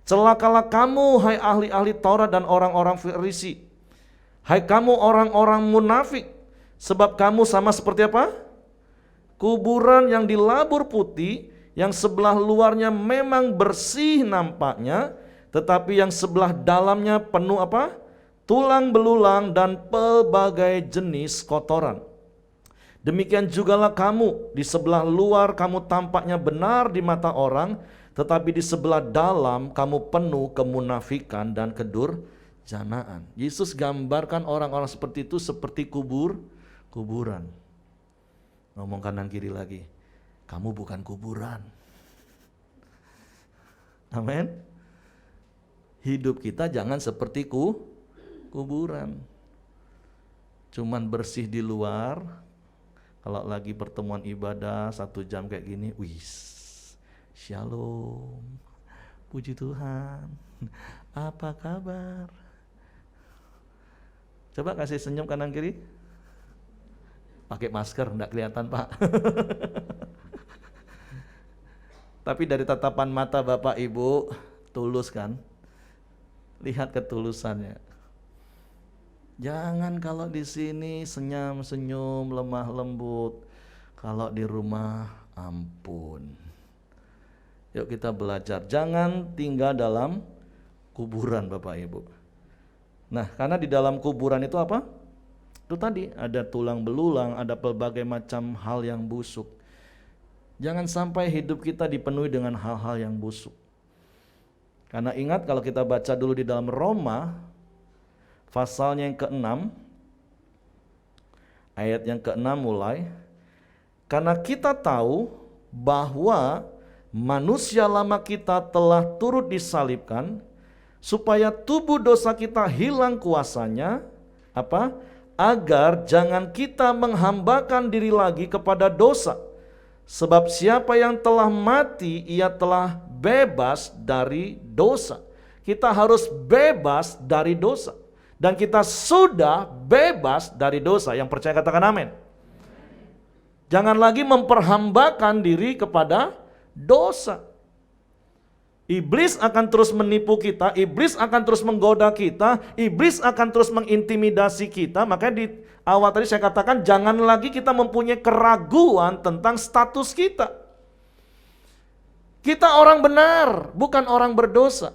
Celakalah kamu hai ahli-ahli Taurat dan orang-orang Farisi. Hai kamu orang-orang munafik, sebab kamu sama seperti kuburan yang dilabur putih, yang sebelah luarnya memang bersih nampaknya, tetapi yang sebelah dalamnya penuh tulang belulang dan pelbagai jenis kotoran. Demikian jugalah kamu, di sebelah luar kamu tampaknya benar di mata orang, tetapi di sebelah dalam kamu penuh kemunafikan dan kedurjanaan. Yesus gambarkan orang-orang seperti itu seperti kuburan. Ngomong kanan kiri lagi, kamu bukan kuburan. Amin. Hidup kita jangan seperti kuburan. Cuman bersih di luar. Kalau lagi pertemuan ibadah 1 jam kayak gini, shalom, puji Tuhan, apa kabar? Coba kasih senyum kanan kiri. Pakai masker, enggak kelihatan Pak. Tapi dari tatapan mata Bapak Ibu, tulus kan? Lihat ketulusannya. Jangan kalau di sini senyum-senyum, lemah lembut. Kalau di rumah, ampun. Yuk kita belajar. Jangan tinggal dalam kuburan Bapak Ibu. Nah, karena di dalam kuburan itu apa? Itu tadi, ada tulang belulang, ada pelbagai macam hal yang busuk. Jangan sampai hidup kita dipenuhi dengan hal-hal yang busuk. Karena ingat kalau kita baca dulu di dalam Roma, pasalnya yang ke-6, ayat yang ke-6 mulai. Karena kita tahu bahwa manusia lama kita telah turut disalibkan, supaya tubuh dosa kita hilang kuasanya, apa? Agar jangan kita menghambakan diri lagi kepada dosa. Sebab siapa yang telah mati, ia telah bebas dari dosa. Kita harus bebas dari dosa. Dan kita sudah bebas dari dosa. Yang percaya katakan amin. Jangan lagi memperhambakan diri kepada dosa. Iblis akan terus menipu kita, iblis akan terus menggoda kita, iblis akan terus mengintimidasi kita. Makanya di awal tadi saya katakan jangan lagi kita mempunyai keraguan tentang status kita. Kita orang benar, bukan orang berdosa.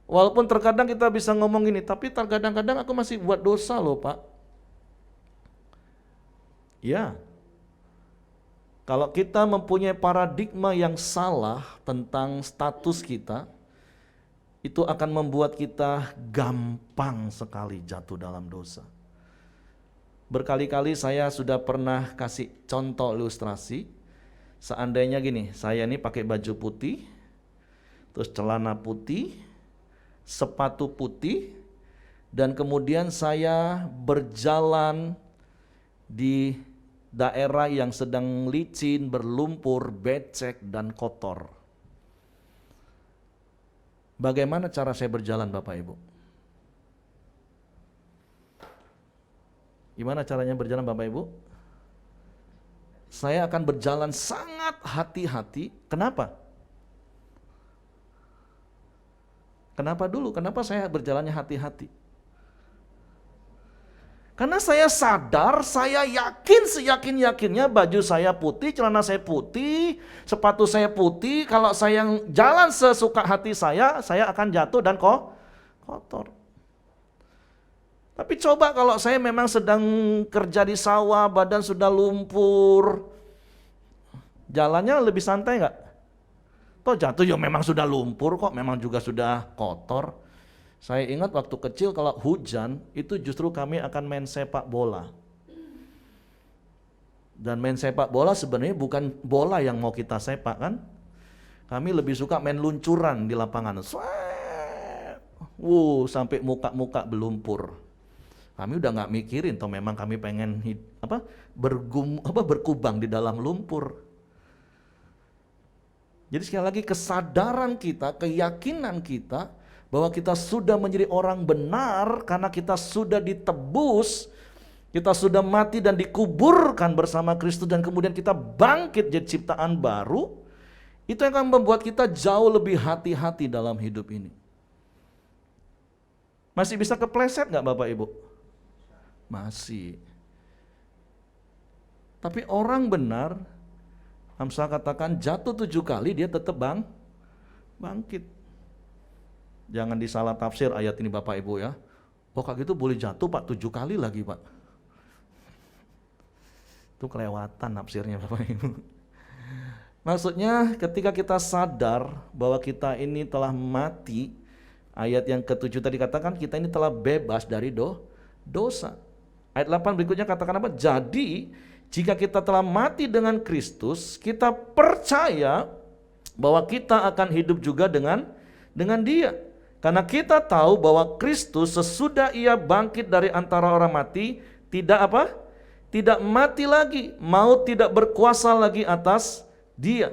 Walaupun terkadang kita bisa ngomong gini, tapi terkadang-kadang aku masih buat dosa loh Pak. Ya. Kalau kita mempunyai paradigma yang salah tentang status kita, itu akan membuat kita gampang sekali jatuh dalam dosa. Berkali-kali saya sudah pernah kasih contoh ilustrasi. Seandainya gini, saya ini pakai baju putih, terus celana putih, sepatu putih, dan kemudian saya berjalan di daerah yang sedang licin, berlumpur, becek, dan kotor. Bagaimana cara saya berjalan Bapak Ibu? Gimana caranya berjalan Bapak Ibu? Saya akan berjalan sangat hati-hati. Kenapa? Kenapa dulu? Kenapa saya berjalannya hati-hati? Karena saya sadar, saya yakin seyakin-yakinnya baju saya putih, celana saya putih, sepatu saya putih. Kalau saya jalan sesuka hati saya akan jatuh dan kotor. Tapi coba kalau saya memang sedang kerja di sawah, badan sudah lumpur, jalannya lebih santai nggak? Toh jatuh ya memang sudah lumpur kok, memang juga sudah kotor. Saya ingat waktu kecil kalau hujan, itu justru kami akan main sepak bola. Dan main sepak bola sebenarnya bukan bola yang mau kita sepak kan. Kami lebih suka main luncuran di lapangan. Sampai muka-muka belumpur. Kami udah gak mikirin, toh memang kami pengen berkubang di dalam lumpur. Jadi sekali lagi kesadaran kita, keyakinan kita, bahwa kita sudah menjadi orang benar karena kita sudah ditebus, kita sudah mati dan dikuburkan bersama Kristus dan kemudian kita bangkit jadi ciptaan baru, itu yang akan membuat kita jauh lebih hati-hati dalam hidup ini. Masih bisa kepleset gak Bapak Ibu? Masih. Tapi orang benar, Amsal katakan jatuh 7 kali dia tetap bangkit. Jangan disalah tafsir ayat ini Bapak Ibu ya. Oh kayak gitu boleh jatuh Pak 7 kali lagi Pak. Itu kelewatan nafsirnya Bapak Ibu. Maksudnya ketika kita sadar bahwa kita ini telah mati, ayat yang ke-7 tadi katakan kita ini telah bebas dari dosa. Ayat 8 berikutnya katakan apa? Jadi jika kita telah mati dengan Kristus, kita percaya bahwa kita akan hidup juga dengan Dia. Karena kita tahu bahwa Kristus sesudah Ia bangkit dari antara orang mati, tidak apa? Tidak mati lagi, maut tidak berkuasa lagi atas Dia.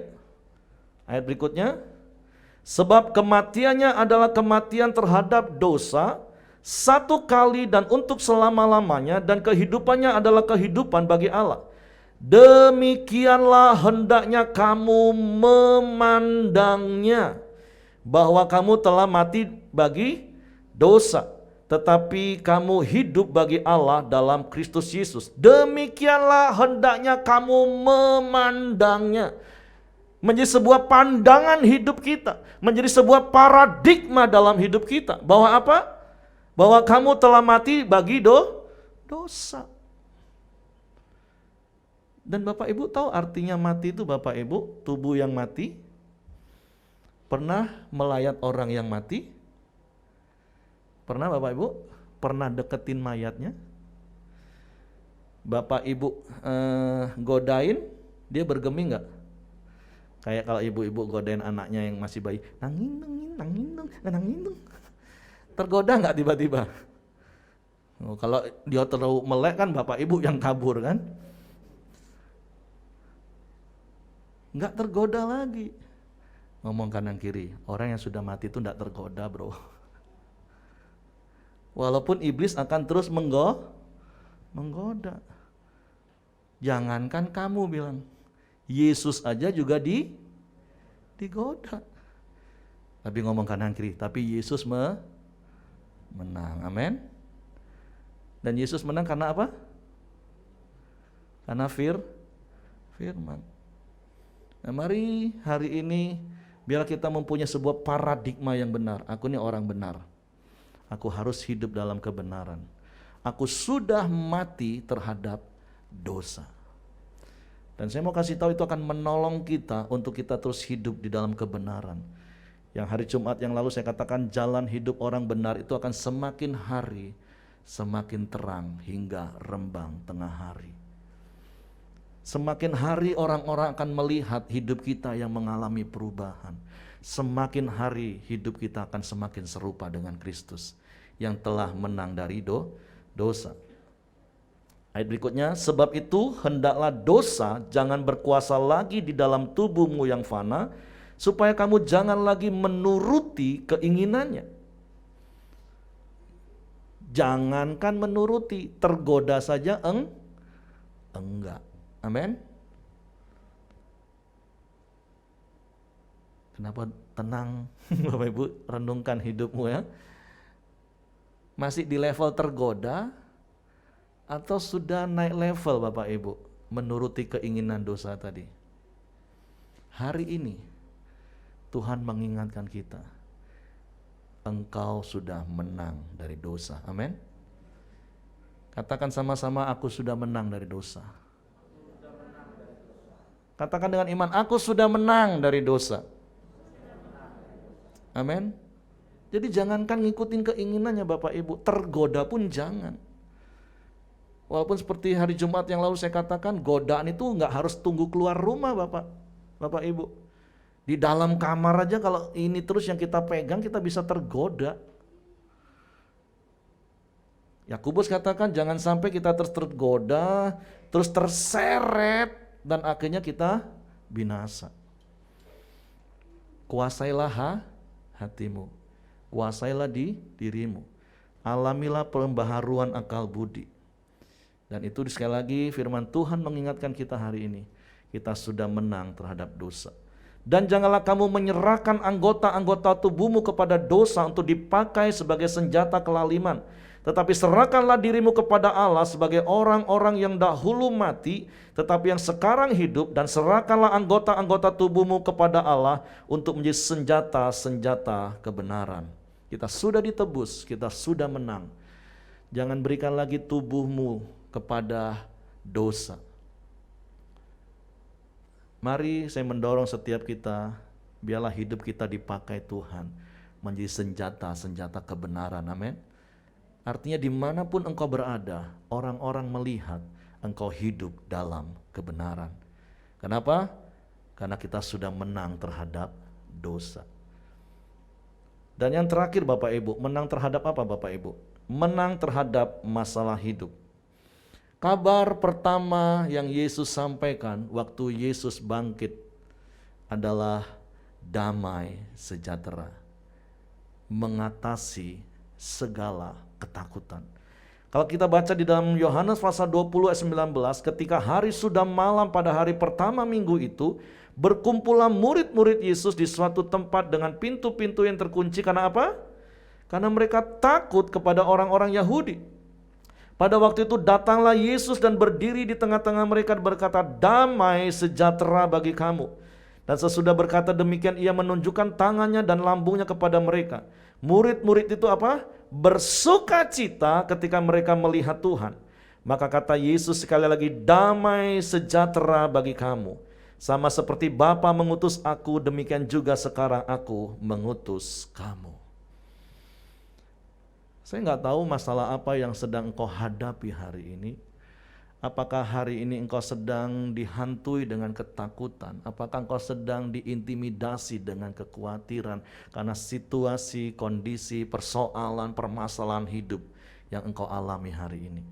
Ayat berikutnya, sebab kematiannya adalah kematian terhadap dosa, satu kali dan untuk selama-lamanya, dan kehidupannya adalah kehidupan bagi Allah. Demikianlah hendaknya kamu memandangnya, bahwa kamu telah mati bagi dosa, tetapi kamu hidup bagi Allah dalam Kristus Yesus. Demikianlah hendaknya kamu memandangnya. Menjadi sebuah pandangan hidup kita, menjadi sebuah paradigma dalam hidup kita. Bahwa apa? Bahwa kamu telah mati bagi dosa. Dan Bapak Ibu tahu artinya mati itu Bapak Ibu? Tubuh yang mati. Pernah melayat orang yang mati? Pernah Bapak Ibu? Pernah deketin mayatnya? Bapak Ibu godain, dia bergeming nggak? Kayak kalau ibu-ibu godain anaknya yang masih bayi, nangin. Tergoda nggak tiba-tiba? Oh, kalau dia terlalu melek kan Bapak Ibu yang kabur kan? Nggak tergoda lagi. Ngomong kanan kiri, orang yang sudah mati itu tidak tergoda bro. Walaupun iblis akan terus menggoda. Jangankan kamu bilang, Yesus aja juga digoda. Tapi ngomong kanan kiri, tapi Yesus menang, amin. Dan Yesus menang karena apa? Karena firman. Nah mari hari ini biar kita mempunyai sebuah paradigma yang benar. Aku ini orang benar. Aku harus hidup dalam kebenaran. Aku sudah mati terhadap dosa. Dan saya mau kasih tahu itu akan menolong kita untuk kita terus hidup di dalam kebenaran. Yang hari Jumat yang lalu saya katakan jalan hidup orang benar itu akan semakin hari semakin terang hingga rembang tengah hari. Semakin hari orang-orang akan melihat hidup kita yang mengalami perubahan. Semakin hari hidup kita akan semakin serupa dengan Kristus yang telah menang dari dosa. Ayat berikutnya, sebab itu hendaklah dosa jangan berkuasa lagi di dalam tubuhmu yang fana, supaya kamu jangan lagi menuruti keinginannya. Jangankan menuruti, tergoda saja enggak. Amin. Kenapa tenang? Bapak Ibu, renungkan hidupmu ya. Masih di level tergoda atau sudah naik level Bapak Ibu menuruti keinginan dosa tadi? Hari ini Tuhan mengingatkan kita, engkau sudah menang dari dosa. Amin. Katakan sama-sama, aku sudah menang dari dosa. Katakan dengan iman, aku sudah menang dari dosa. Amin. Jadi jangankan ngikutin keinginannya Bapak Ibu, tergoda pun jangan. Walaupun seperti hari Jumat yang lalu saya katakan, godaan itu nggak harus tunggu keluar rumah Bapak Ibu. Di dalam kamar aja kalau ini terus yang kita pegang, kita bisa tergoda. Yakobus katakan jangan sampai kita terus tergoda, terus terseret, dan akhirnya kita binasa. Kuasailah hatimu, kuasailah dirimu, alamilah pembaharuan akal budi. Dan itu sekali lagi firman Tuhan mengingatkan kita hari ini, kita sudah menang terhadap dosa. Dan janganlah kamu menyerahkan anggota-anggota tubuhmu kepada dosa untuk dipakai sebagai senjata kelaliman. Tetapi serahkanlah dirimu kepada Allah sebagai orang-orang yang dahulu mati, tetapi yang sekarang hidup, dan serahkanlah anggota-anggota tubuhmu kepada Allah untuk menjadi senjata-senjata kebenaran. Kita sudah ditebus, kita sudah menang. Jangan berikan lagi tubuhmu kepada dosa. Mari saya mendorong setiap kita, biarlah hidup kita dipakai Tuhan menjadi senjata-senjata kebenaran. Amin. Artinya dimanapun engkau berada, orang-orang melihat engkau hidup dalam kebenaran. Kenapa? Karena kita sudah menang terhadap dosa. Dan yang terakhir Bapak Ibu, menang terhadap apa Bapak Ibu? Menang terhadap masalah hidup. Kabar pertama yang Yesus sampaikan waktu Yesus bangkit adalah damai sejahtera, mengatasi segala ketakutan. Kalau kita baca di dalam Yohanes pasal 20 ayat 19, ketika hari sudah malam pada hari pertama minggu itu, berkumpullah murid-murid Yesus di suatu tempat dengan pintu-pintu yang terkunci. Karena apa? Karena mereka takut kepada orang-orang Yahudi. Pada waktu itu datanglah Yesus dan berdiri di tengah-tengah mereka berkata, damai sejahtera bagi kamu. Dan sesudah berkata demikian, ia menunjukkan tangannya dan lambungnya kepada mereka. Murid-murid itu apa? Bersukacita ketika mereka melihat Tuhan. Maka kata Yesus sekali lagi, damai sejahtera bagi kamu. Sama seperti Bapa mengutus aku, demikian juga sekarang aku mengutus kamu. Saya nggak tahu masalah apa yang sedang engkau hadapi hari ini. Apakah hari ini engkau sedang dihantui dengan ketakutan? Apakah engkau sedang diintimidasi dengan kekhawatiran karena situasi, kondisi, persoalan, permasalahan hidup yang engkau alami hari ini?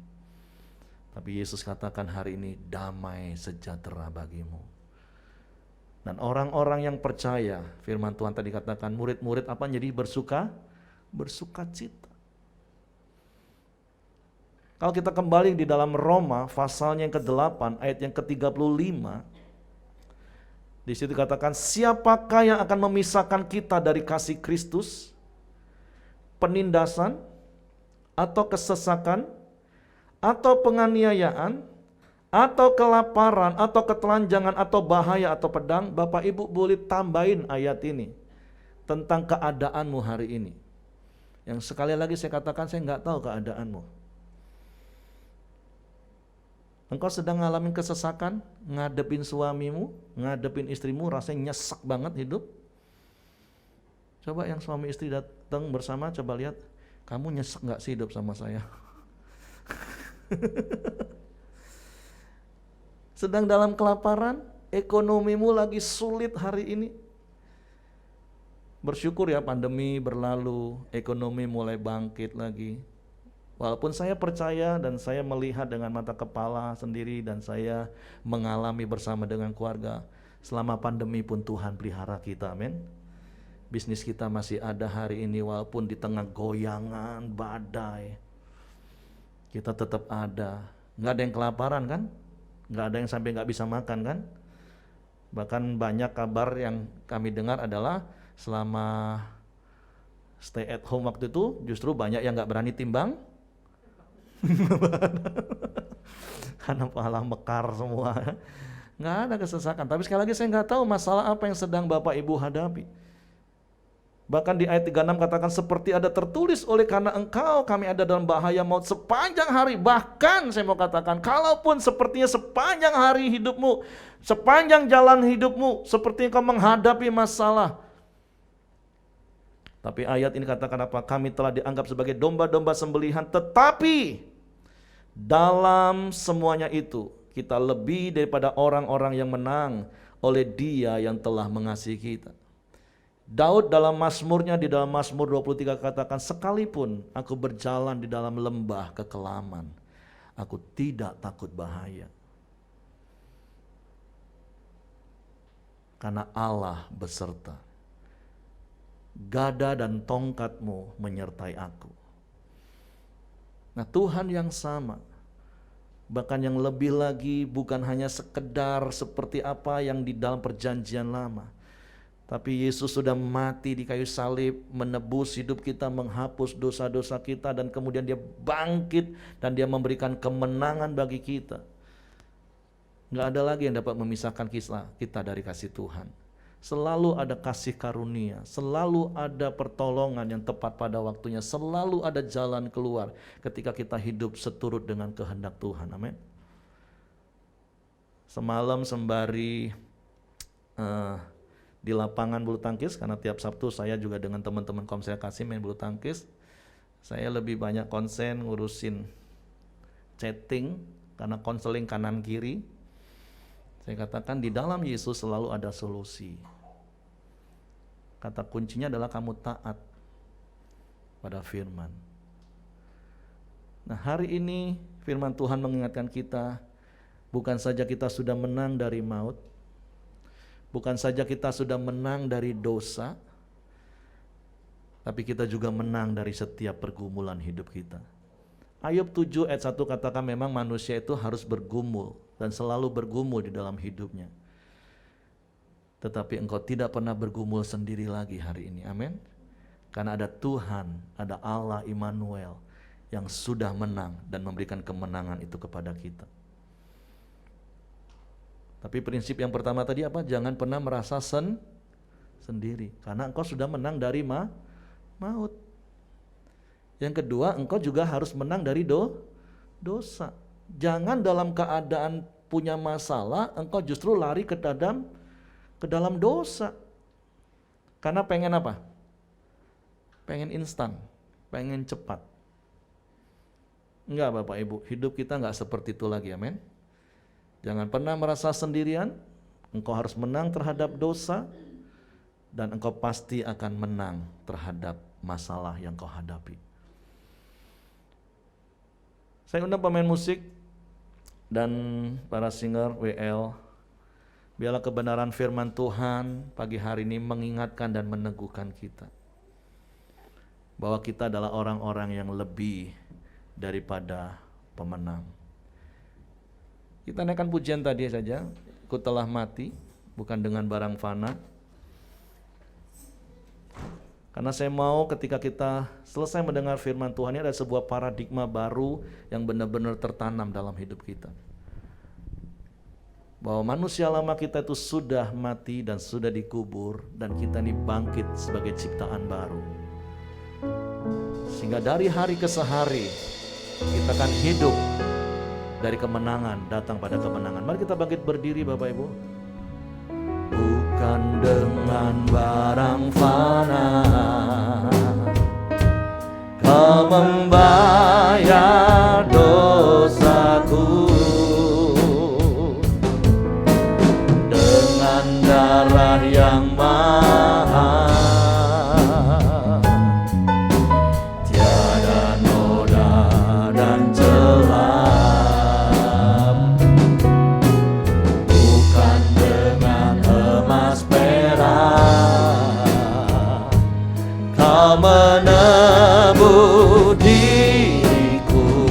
Tapi Yesus katakan hari ini damai sejahtera bagimu. Dan orang-orang yang percaya, firman Tuhan tadi katakan murid-murid apa jadi bersukacita. Kalau kita kembali di dalam Roma pasalnya yang ke-8 ayat yang ke-35, di situ katakan, siapakah yang akan memisahkan kita dari kasih Kristus? Penindasan atau kesesakan atau penganiayaan atau kelaparan atau ketelanjangan atau bahaya atau pedang? Bapak Ibu boleh tambahin ayat ini tentang keadaanmu hari ini. Yang sekali lagi saya katakan, saya nggak tahu keadaanmu. Engkau sedang ngalamin kesesakan, ngadepin suamimu, ngadepin istrimu, rasanya nyesek banget hidup. Coba yang suami istri datang bersama, coba lihat, kamu nyesek gak sih hidup sama saya? Sedang dalam kelaparan, ekonomimu lagi sulit hari ini. Bersyukur ya pandemi berlalu, ekonomi mulai bangkit lagi. Walaupun saya percaya dan saya melihat dengan mata kepala sendiri dan saya mengalami bersama dengan keluarga, selama pandemi pun Tuhan pelihara kita, amin. Bisnis kita masih ada hari ini walaupun di tengah goyangan, badai. Kita tetap ada. Nggak ada yang kelaparan kan? Nggak ada yang sampai nggak bisa makan kan? Bahkan banyak kabar yang kami dengar adalah selama stay at home waktu itu justru banyak yang nggak berani timbang. Karena pahala mekar semua. Nggak ada kesesakan. Tapi sekali lagi saya nggak tahu masalah apa yang sedang Bapak Ibu hadapi. Bahkan di ayat 36 katakan seperti ada tertulis, oleh karena engkau kami ada dalam bahaya maut sepanjang hari. Bahkan saya mau katakan, kalaupun sepertinya sepanjang hari hidupmu, sepanjang jalan hidupmu, seperti engkau menghadapi masalah. Tapi ayat ini katakan apa? Kami telah dianggap sebagai domba-domba sembelihan, tetapi dalam semuanya itu kita lebih daripada orang-orang yang menang oleh Dia yang telah mengasihi kita. Daud dalam Mazmurnya di dalam Mazmur 23 katakan, sekalipun aku berjalan di dalam lembah kekelaman, aku tidak takut bahaya. Karena Allah beserta. Gada dan tongkatmu menyertai aku. Nah, Tuhan yang sama, bahkan yang lebih lagi, bukan hanya sekedar seperti apa yang di dalam perjanjian lama, tapi Yesus sudah mati di kayu salib, menebus hidup kita, menghapus dosa-dosa kita, dan kemudian Dia bangkit dan Dia memberikan kemenangan bagi kita. Nggak ada lagi yang dapat memisahkan kita dari kasih Tuhan. Selalu ada kasih karunia, selalu ada pertolongan yang tepat pada waktunya, selalu ada jalan keluar ketika kita hidup seturut dengan kehendak Tuhan. Amin. Semalam sembari di lapangan bulu tangkis, karena tiap Sabtu saya juga dengan teman-teman Komsel Kasih main bulu tangkis, saya lebih banyak konsen ngurusin chatting karena konseling kanan kiri. Saya katakan di dalam Yesus selalu ada solusi. Kata kuncinya adalah kamu taat pada firman. Nah, hari ini firman Tuhan mengingatkan kita, bukan saja kita sudah menang dari maut, bukan saja kita sudah menang dari dosa, tapi kita juga menang dari setiap pergumulan hidup kita. Ayub 7 ayat 1 katakan memang manusia itu harus bergumul dan selalu bergumul di dalam hidupnya. Tetapi engkau tidak pernah bergumul sendiri lagi hari ini. Amin. Karena ada Tuhan, ada Allah Immanuel yang sudah menang dan memberikan kemenangan itu kepada kita. Tapi prinsip yang pertama tadi apa? Jangan pernah merasa sendiri. Karena engkau sudah menang dari maut. Yang kedua, engkau juga harus menang dari dosa. Jangan dalam keadaan punya masalah, engkau justru lari ke dalam dosa. Karena pengen apa? Pengen instan, pengen cepat. Enggak Bapak Ibu, hidup kita enggak seperti itu lagi, amin. Jangan pernah merasa sendirian, engkau harus menang terhadap dosa, dan engkau pasti akan menang terhadap masalah yang kau hadapi. Saya undang pemain musik dan para singer WL, biarlah kebenaran firman Tuhan pagi hari ini mengingatkan dan meneguhkan kita bahwa kita adalah orang-orang yang lebih daripada pemenang. Kita naikkan pujian tadi saja, Ku telah mati, bukan dengan barang fana. Karena saya mau ketika kita selesai mendengar firman Tuhan, ini ada sebuah paradigma baru yang benar-benar tertanam dalam hidup kita. Bahwa manusia lama kita itu sudah mati dan sudah dikubur, dan kita ini bangkit sebagai ciptaan baru. Sehingga dari hari ke hari kita akan hidup dari kemenangan datang pada kemenangan. Mari kita bangkit berdiri Bapak Ibu. Bukan dengan barang fana Kau membayar dosaku, dengan darah yang mahal, tiada noda dan celah. Bukan dengan emas perak Kau menebus diriku,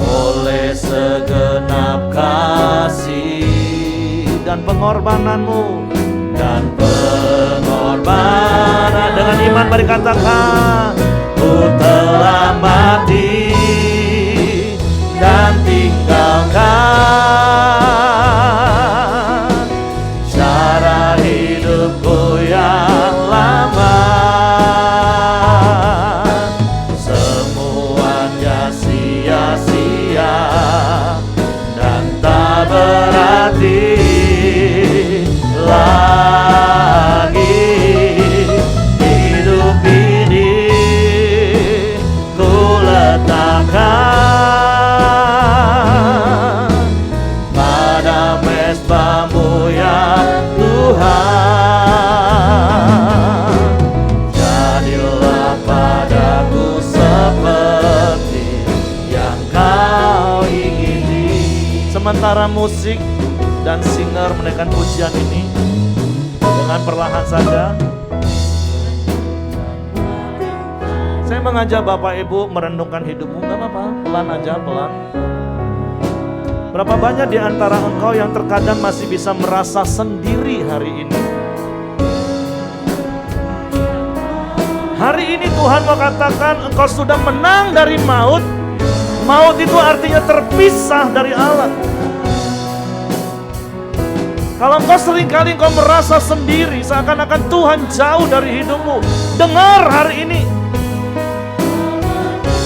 oleh segenap kasih dan pengorbananmu, dan pengorbanan. Dengan iman mari katakan, ku telah mati dan tinggalkan cara hidupku yang lama. Semuanya sia-sia dan tak berarti lagi. Hidup ini ku letakkan pada mezbahmu ya Tuhan. Jadilah padaku seperti yang kau ingini. Sementara musik dan singer menaikkan pujian ini dengan perlahan saja, saya mengajak Bapak Ibu merenungkan hidupmu. Gak apa-apa, pelan aja, pelan. Berapa banyak di antara engkau yang terkadang masih bisa merasa sendiri hari ini? Hari ini Tuhan mau katakan engkau sudah menang dari maut. Maut itu artinya terpisah dari Allah. Kalau engkau seringkali engkau merasa sendiri, seakan-akan Tuhan jauh dari hidupmu, dengar hari ini.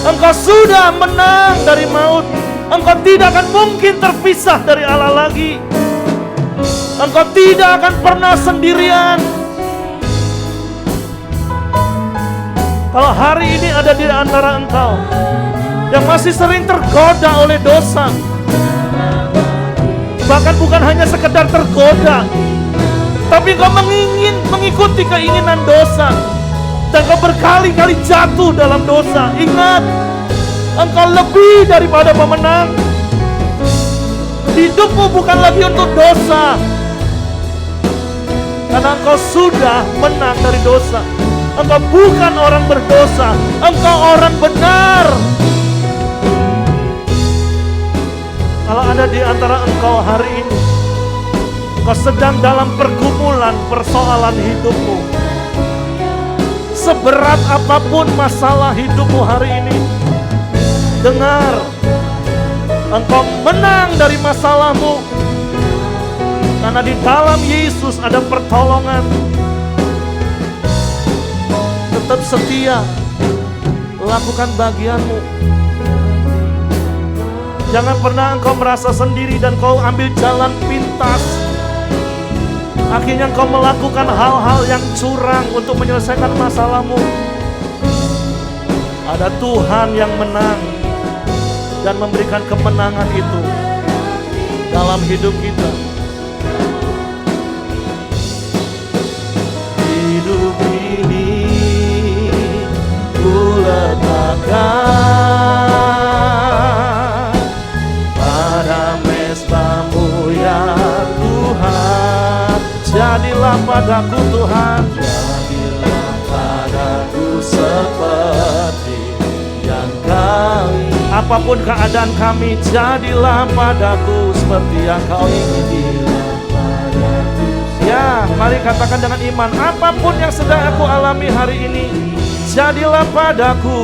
Engkau sudah menang dari maut. Engkau tidak akan mungkin terpisah dari Allah lagi. Engkau tidak akan pernah sendirian. Kalau hari ini ada di antara engkau yang masih sering tergoda oleh dosa, bahkan bukan hanya sekedar tergoda, tapi engkau mengikuti keinginan dosa, dan engkau berkali-kali jatuh dalam dosa. Ingat, engkau lebih daripada pemenang. Hidupmu bukan lagi untuk dosa, karena engkau sudah menang dari dosa. Engkau bukan orang berdosa, engkau orang benar. Kalau ada di antara engkau hari ini, engkau sedang dalam pergumulan persoalan hidupmu, seberat apapun masalah hidupmu hari ini, dengar, engkau menang dari masalahmu, karena di dalam Yesus ada pertolongan. Tetap setia, lakukan bagianmu. Jangan pernah engkau merasa sendiri dan kau ambil jalan pintas. Akhirnya engkau melakukan hal-hal yang curang untuk menyelesaikan masalahmu. Ada Tuhan yang menang dan memberikan kemenangan itu dalam hidup kita. Hidup ini letakkan pada mesbah-Mu ya Tuhan. Jadilah padaku Tuhan, jadilah padaku seperti yang Kau ingin. Apapun keadaan kami, jadilah padaku seperti yang Kau ingin. Ya, mari katakan dengan iman, apapun yang sedang aku alami hari ini, jadilah padaku,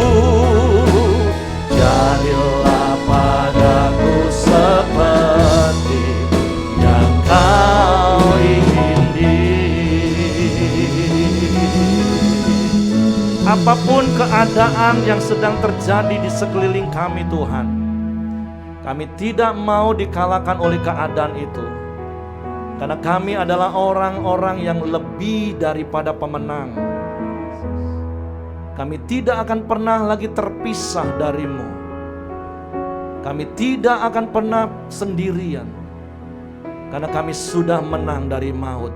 jadilah padaku seperti yang Kau ingin. Apapun keadaan yang sedang terjadi di sekeliling kami Tuhan, kami tidak mau dikalahkan oleh keadaan itu. Karena kami adalah orang-orang yang lebih daripada pemenang. Kami tidak akan pernah lagi terpisah dari-Mu. Kami tidak akan pernah sendirian. Karena kami sudah menang dari maut.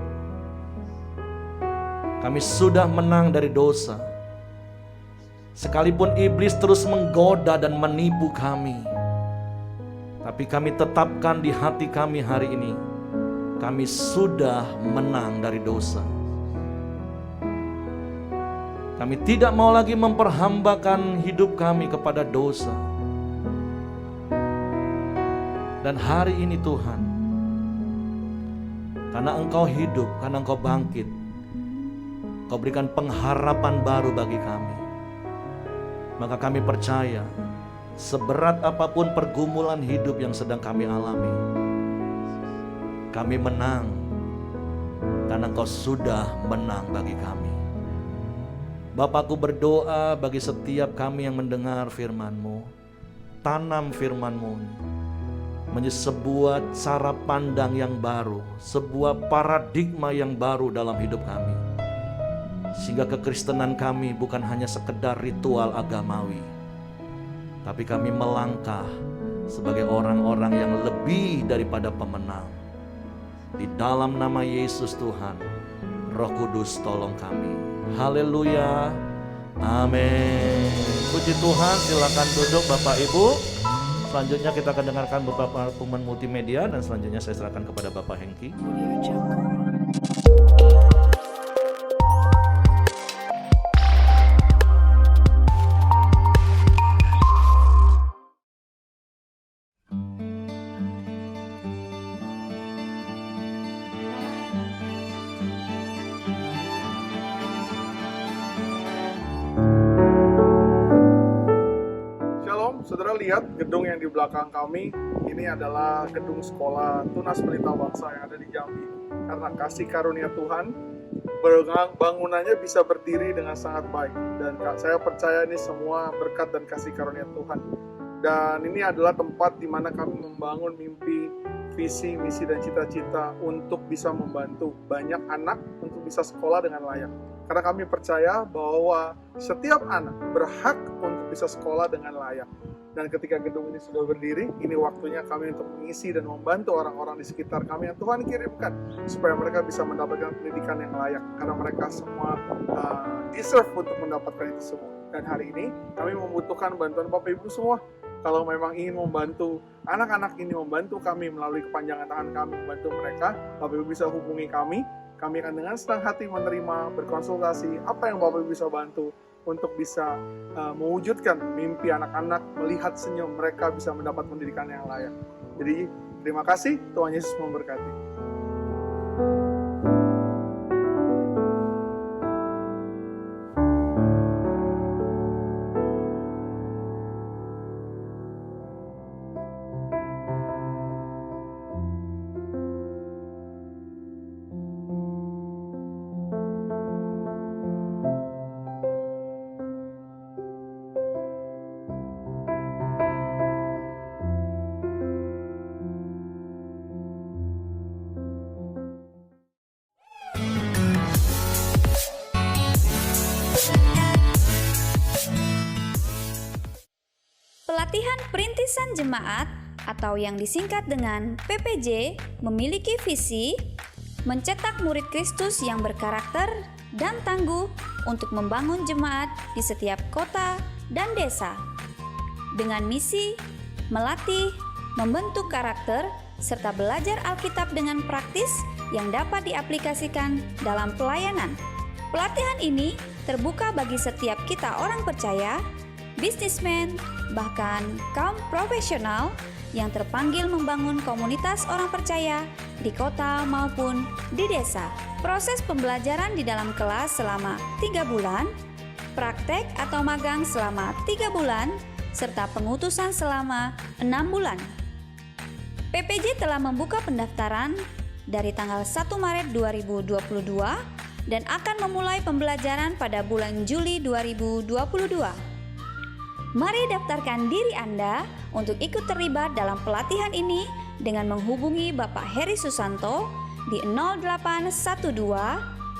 Kami sudah menang dari dosa. Sekalipun iblis terus menggoda dan menipu kami, tapi kami tetapkan di hati kami hari ini, kami sudah menang dari dosa. Kami tidak mau lagi memperhambakan hidup kami kepada dosa. Dan hari ini Tuhan, karena Engkau hidup, karena Engkau bangkit, Kau berikan pengharapan baru bagi kami. Maka kami percaya, seberat apapun pergumulan hidup yang sedang kami alami, kami menang, karena Engkau sudah menang bagi kami. Bapakku berdoa bagi setiap kami yang mendengar firman-Mu. Tanam firman-Mu menjadi sebuah cara pandang yang baru, sebuah paradigma yang baru dalam hidup kami. Sehingga kekristenan kami bukan hanya sekedar ritual agamawi, tapi kami melangkah sebagai orang-orang yang lebih daripada pemenang. Di dalam nama Yesus Tuhan, Roh Kudus tolong kami. Haleluya. Amin. Puji Tuhan, silakan duduk Bapak Ibu. Selanjutnya kita akan dengarkan beberapa rekaman multimedia dan selanjutnya saya serahkan kepada Bapak Hengki. Saudara lihat gedung yang di belakang kami, ini adalah gedung sekolah Tunas Pelita Bangsa yang ada di Jambi. karena kasih karunia Tuhan, bangunannya bisa berdiri dengan sangat baik. Dan saya percaya ini semua berkat dan kasih karunia Tuhan. Dan ini adalah tempat di mana kami membangun mimpi, visi, misi, dan cita-cita untuk bisa membantu banyak anak untuk bisa sekolah dengan layak. Karena kami percaya bahwa setiap anak berhak untuk bisa sekolah dengan layak. Dan ketika gedung ini sudah berdiri, ini waktunya kami untuk mengisi dan membantu orang-orang di sekitar kami yang Tuhan kirimkan, supaya mereka bisa mendapatkan pendidikan yang layak. Karena mereka semua deserve untuk mendapatkan itu semua. Dan hari ini kami membutuhkan bantuan Bapak Ibu semua. Kalau memang ingin membantu anak-anak ini, membantu kami melalui kepanjangan tangan kami, membantu mereka, Bapak Ibu bisa hubungi kami. Kami akan dengan senang hati menerima, berkonsultasi, apa yang Bapak Ibu bisa bantu untuk bisa mewujudkan mimpi anak-anak, melihat senyum mereka bisa mendapat pendidikan yang layak. Jadi terima kasih, Tuhan Yesus memberkati. Pelatihan Perintisan Jemaat atau yang disingkat dengan PPJ memiliki visi mencetak murid Kristus yang berkarakter dan tangguh untuk membangun jemaat di setiap kota dan desa. Dengan misi melatih, membentuk karakter, serta belajar Alkitab dengan praktis yang dapat diaplikasikan dalam pelayanan. Pelatihan ini terbuka bagi setiap kita orang percaya, bisnismen, bahkan kaum profesional yang terpanggil membangun komunitas orang percaya di kota maupun di desa. Proses pembelajaran di dalam kelas selama 3 bulan, praktek atau magang selama 3 bulan, serta pengutusan selama 6 bulan. PPJ telah membuka pendaftaran dari tanggal 1 Maret 2022 dan akan memulai pembelajaran pada bulan Juli 2022. Mari daftarkan diri Anda untuk ikut terlibat dalam pelatihan ini dengan menghubungi Bapak Heri Susanto di 0812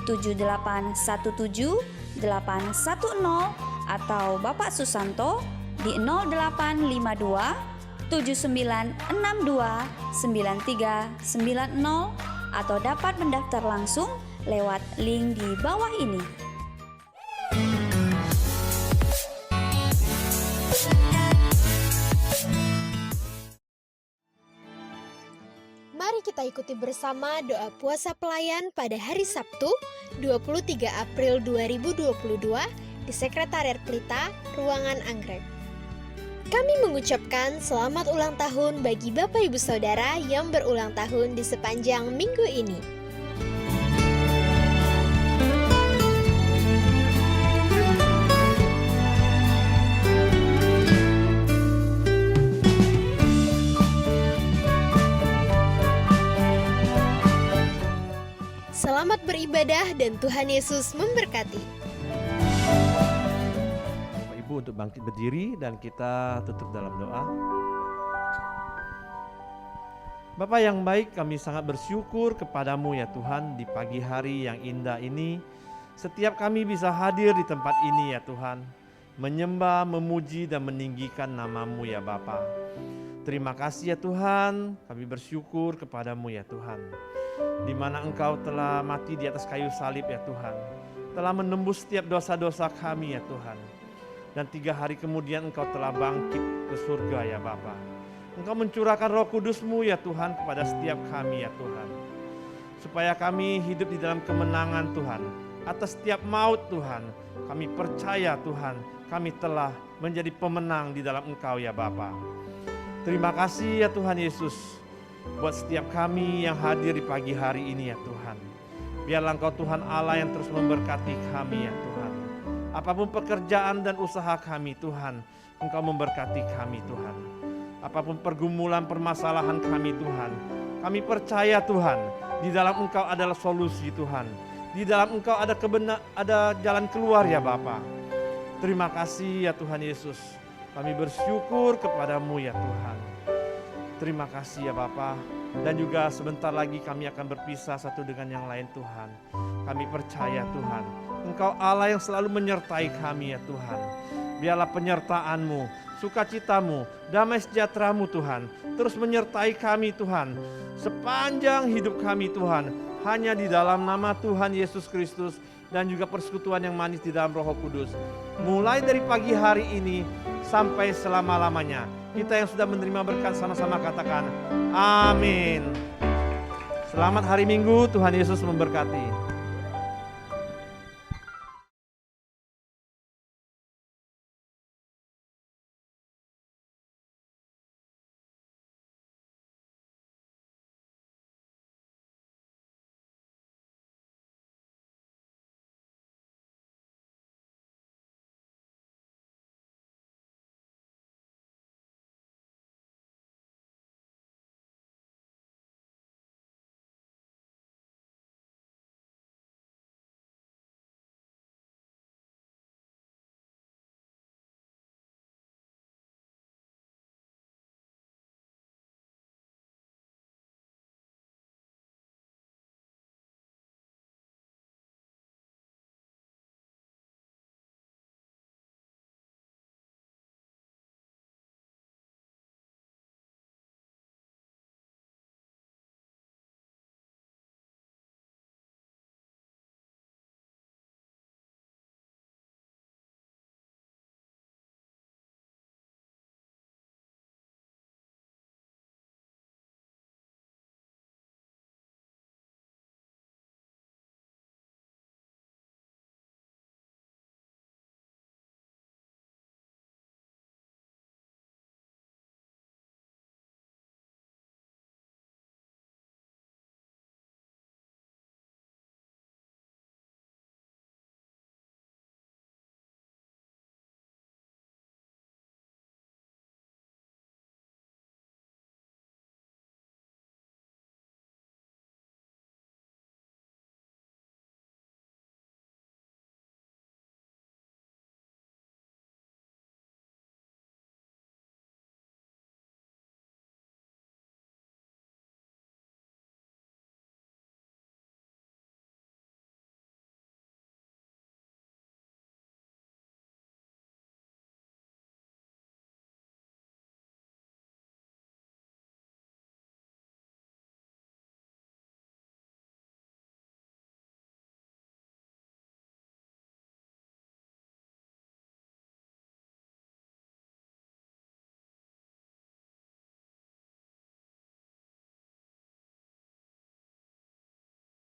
7817 810 atau Bapak Susanto di 0852 7962 9390 atau dapat mendaftar langsung lewat link di bawah ini. Mari kita ikuti bersama doa puasa pelayan pada hari Sabtu 23 April 2022 di Sekretariat Pelita, Ruangan Anggrek. Kami mengucapkan selamat ulang tahun bagi Bapak Ibu Saudara yang berulang tahun di sepanjang minggu ini. Selamat beribadah dan Tuhan Yesus memberkati. Bapak Ibu untuk bangkit berdiri dan kita tutup dalam doa. Bapa yang baik, kami sangat bersyukur kepadamu ya Tuhan di pagi hari yang indah ini. Setiap kami bisa hadir di tempat ini ya Tuhan, menyembah, memuji dan meninggikan namamu ya Bapa. Terima kasih ya Tuhan, kami bersyukur kepadamu ya Tuhan. Di mana Engkau telah mati di atas kayu salib ya Tuhan, telah menembus setiap dosa-dosa kami ya Tuhan. Dan 3 hari kemudian Engkau telah bangkit ke surga ya Bapa. Engkau mencurahkan Roh Kudus-Mu ya Tuhan kepada setiap kami ya Tuhan, supaya kami hidup di dalam kemenangan Tuhan atas setiap maut Tuhan. Kami percaya Tuhan, kami telah menjadi pemenang di dalam Engkau ya Bapa. Terima kasih ya Tuhan Yesus buat setiap kami yang hadir di pagi hari ini ya Tuhan. Biarlah Engkau Tuhan Allah yang terus memberkati kami ya Tuhan. Apapun pekerjaan dan usaha kami Tuhan, Engkau memberkati kami Tuhan. Apapun pergumulan permasalahan kami Tuhan, kami percaya Tuhan, Di dalam Engkau adalah solusi Tuhan. Di dalam Engkau ada jalan keluar ya Bapa. Terima kasih ya Tuhan Yesus. Kami bersyukur kepadamu ya Tuhan. Terima kasih ya Bapa. Dan juga sebentar lagi kami akan berpisah satu dengan yang lain Tuhan. Kami percaya Tuhan, Engkau Allah yang selalu menyertai kami ya Tuhan. Biarlah penyertaan-Mu, sukacitamu, damai sejahtera-Mu Tuhan, terus menyertai kami Tuhan, sepanjang hidup kami Tuhan, hanya di dalam nama Tuhan Yesus Kristus dan juga persekutuan yang manis di dalam Roh Kudus. Mulai dari pagi hari ini sampai selama-lamanya, kita yang sudah menerima berkat sama-sama katakan, amin. Selamat hari Minggu, Tuhan Yesus memberkati.